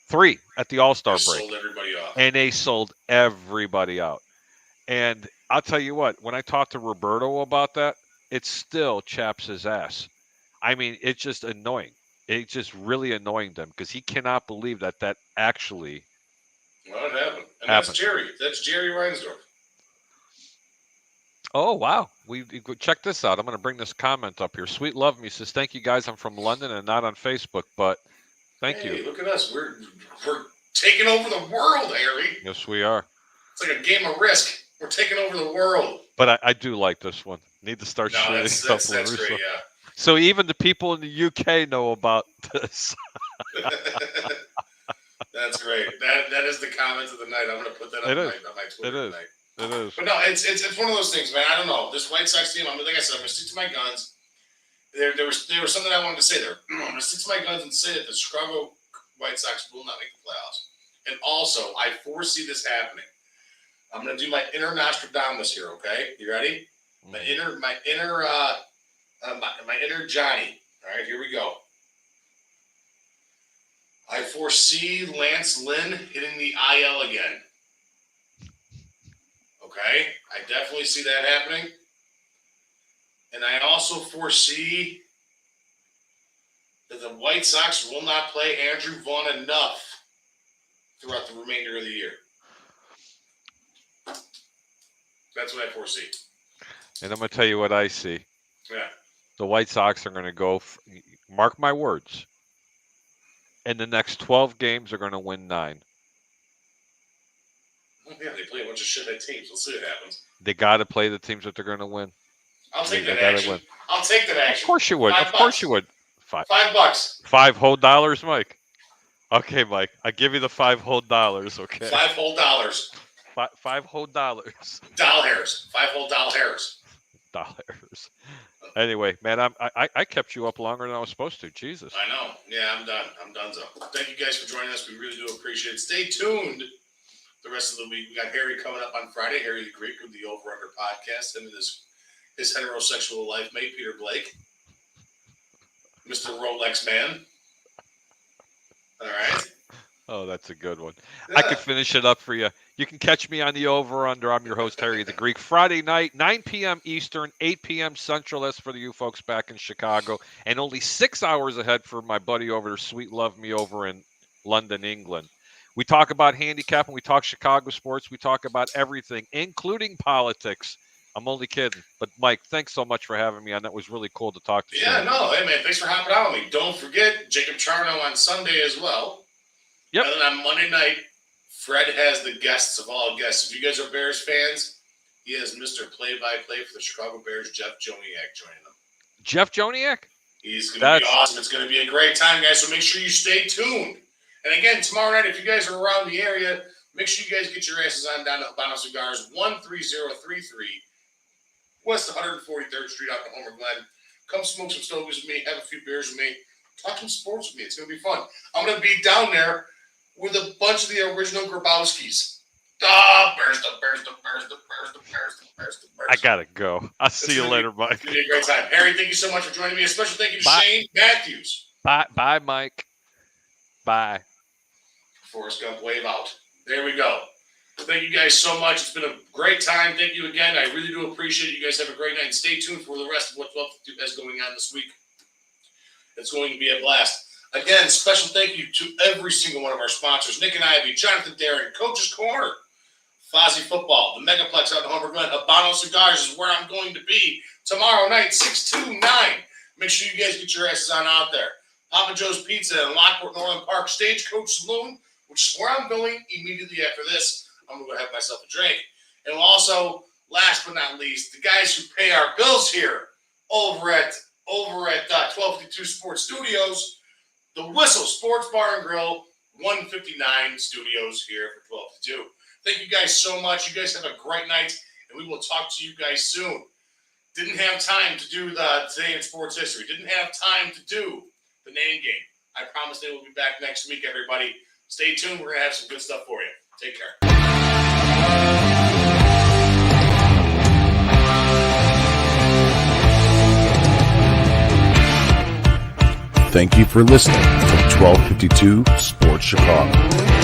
3 at the All-Star break. Sold everybody off. And they sold everybody out. And I'll tell you what, when I talked to Roberto about that, it still chaps his ass. I mean, it's just annoying. It's just really annoying them because he cannot believe that actually Well, it happened. And happened. that's Jerry. That's Jerry Reinsdorf. Oh, wow. Check this out. I'm going to bring this comment up here. Sweet Love Me says, thank you, guys. I'm from London and not on Facebook, but thank you. Look at us. We're taking over the world, Harry. Yes, we are. It's like a game of Risk. We're taking over the world. But I do like this one. Need to start sharing that's great, yeah. So even the people in the UK know about this. That's great. That is the comment of the night. I'm going to put that up on my Twitter tonight. It is. But no, it's one of those things, man. I don't know. This White Sox team, like I said, I'm going to stick to my guns. There was something I wanted to say there. I'm going to stick to my guns and say that the Chicago White Sox will not make the playoffs. And also, I foresee this happening. I'm going to do my inner Nostradamus here, okay? You ready? My inner Johnny. All right, here we go. I foresee Lance Lynn hitting the IL again. Okay? I definitely see that happening. And I also foresee that the White Sox will not play Andrew Vaughn enough throughout the remainder of the year. That's what I foresee. And I'm going to tell you what I see. Yeah. The White Sox are going to go, mark my words, in the next 12 games, they're going to win 9. Well, yeah, they play a bunch of shithead teams. We'll see what happens. They got to play the teams that they're going to win. I'll take that action. Win. I'll take that action. Of course you would. Of course you would. $5. $5 whole dollars, Mike. Okay, Mike. I give you the $5 whole dollars. Okay. $5 whole dollars. $5 whole dollars. Doll hairs. $5 whole doll hairs. Dollars. Anyway, man, I kept you up longer than I was supposed to. Jesus. I know. Yeah, I'm done. I'm done. So thank you guys for joining us. We really do appreciate it. Stay tuned the rest of the week. We got Harry coming up on Friday. Harry the Greek with the Over Under podcast. Him and his heterosexual life mate, Peter Blake. Mr. Rolex Man. All right. Oh, that's a good one. Yeah. I could finish it up for you. You can catch me on the Over-Under. I'm your host, Harry the Greek. Friday night, 9 p.m. Eastern, 8 p.m. Central. That's for you folks back in Chicago. And only 6 hours ahead for my buddy over there, Sweet Love Me, over in London, England. We talk about handicapping. We talk Chicago sports. We talk about everything, including politics. I'm only kidding. But, Mike, thanks so much for having me on. That was really cool to talk to you. Yeah, no. Hey, man, thanks for hopping out with me. Don't forget Jacob Charno on Sunday as well. Yep. And then on Monday night, Fred has the guests of all guests. If you guys are Bears fans, he has Mr. Play-by-Play for the Chicago Bears, Jeff Joniak, joining them. Jeff Joniak? He's going to be awesome. It's going to be a great time, guys, so make sure you stay tuned. And again, tomorrow night, if you guys are around the area, make sure you guys get your asses on down to Habano Cigars, 13033 West 143rd Street out in Homer Glen. Come smoke some stogies with me, have a few beers with me, talk some sports with me. It's going to be fun. I'm going to be down there with a bunch of the original Grabowskis. Bears. I got to go. I'll see you later, Mike. It's going to be a great time. Harry, thank you so much for joining me. A special thank you to Shane Matthews. Bye, Mike. Bye. Forrest Gump wave out. There we go. Thank you guys so much. It's been a great time. Thank you again. I really do appreciate it. You guys have a great night. And stay tuned for the rest of what 1252 has going on this week. It's going to be a blast. Again, special thank you to every single one of our sponsors. Nick and Ivy, Jonathan Darren, Coach's Corner, Fozzie Football, the Megaplex out in Homer Glen, Habano Cigars is where I'm going to be tomorrow night, 629. Make sure you guys get your asses on out there. Papa Joe's Pizza in Lockport, Norland Park, Stagecoach Saloon, which is where I'm going immediately after this. I'm going to have myself a drink. And we'll also, last but not least, the guys who pay our bills here over at 1252 Sports Studios, the Whistle Sports Bar and Grill, 159 Studios here for 1252. Thank you guys so much. You guys have a great night, and we will talk to you guys soon. Didn't have time to do the Today in Sports History. Didn't have time to do the name game. I promise they will be back next week, everybody. Stay tuned. We're going to have some good stuff for you. Take care. Thank you for listening to 1252 Sports Chicago.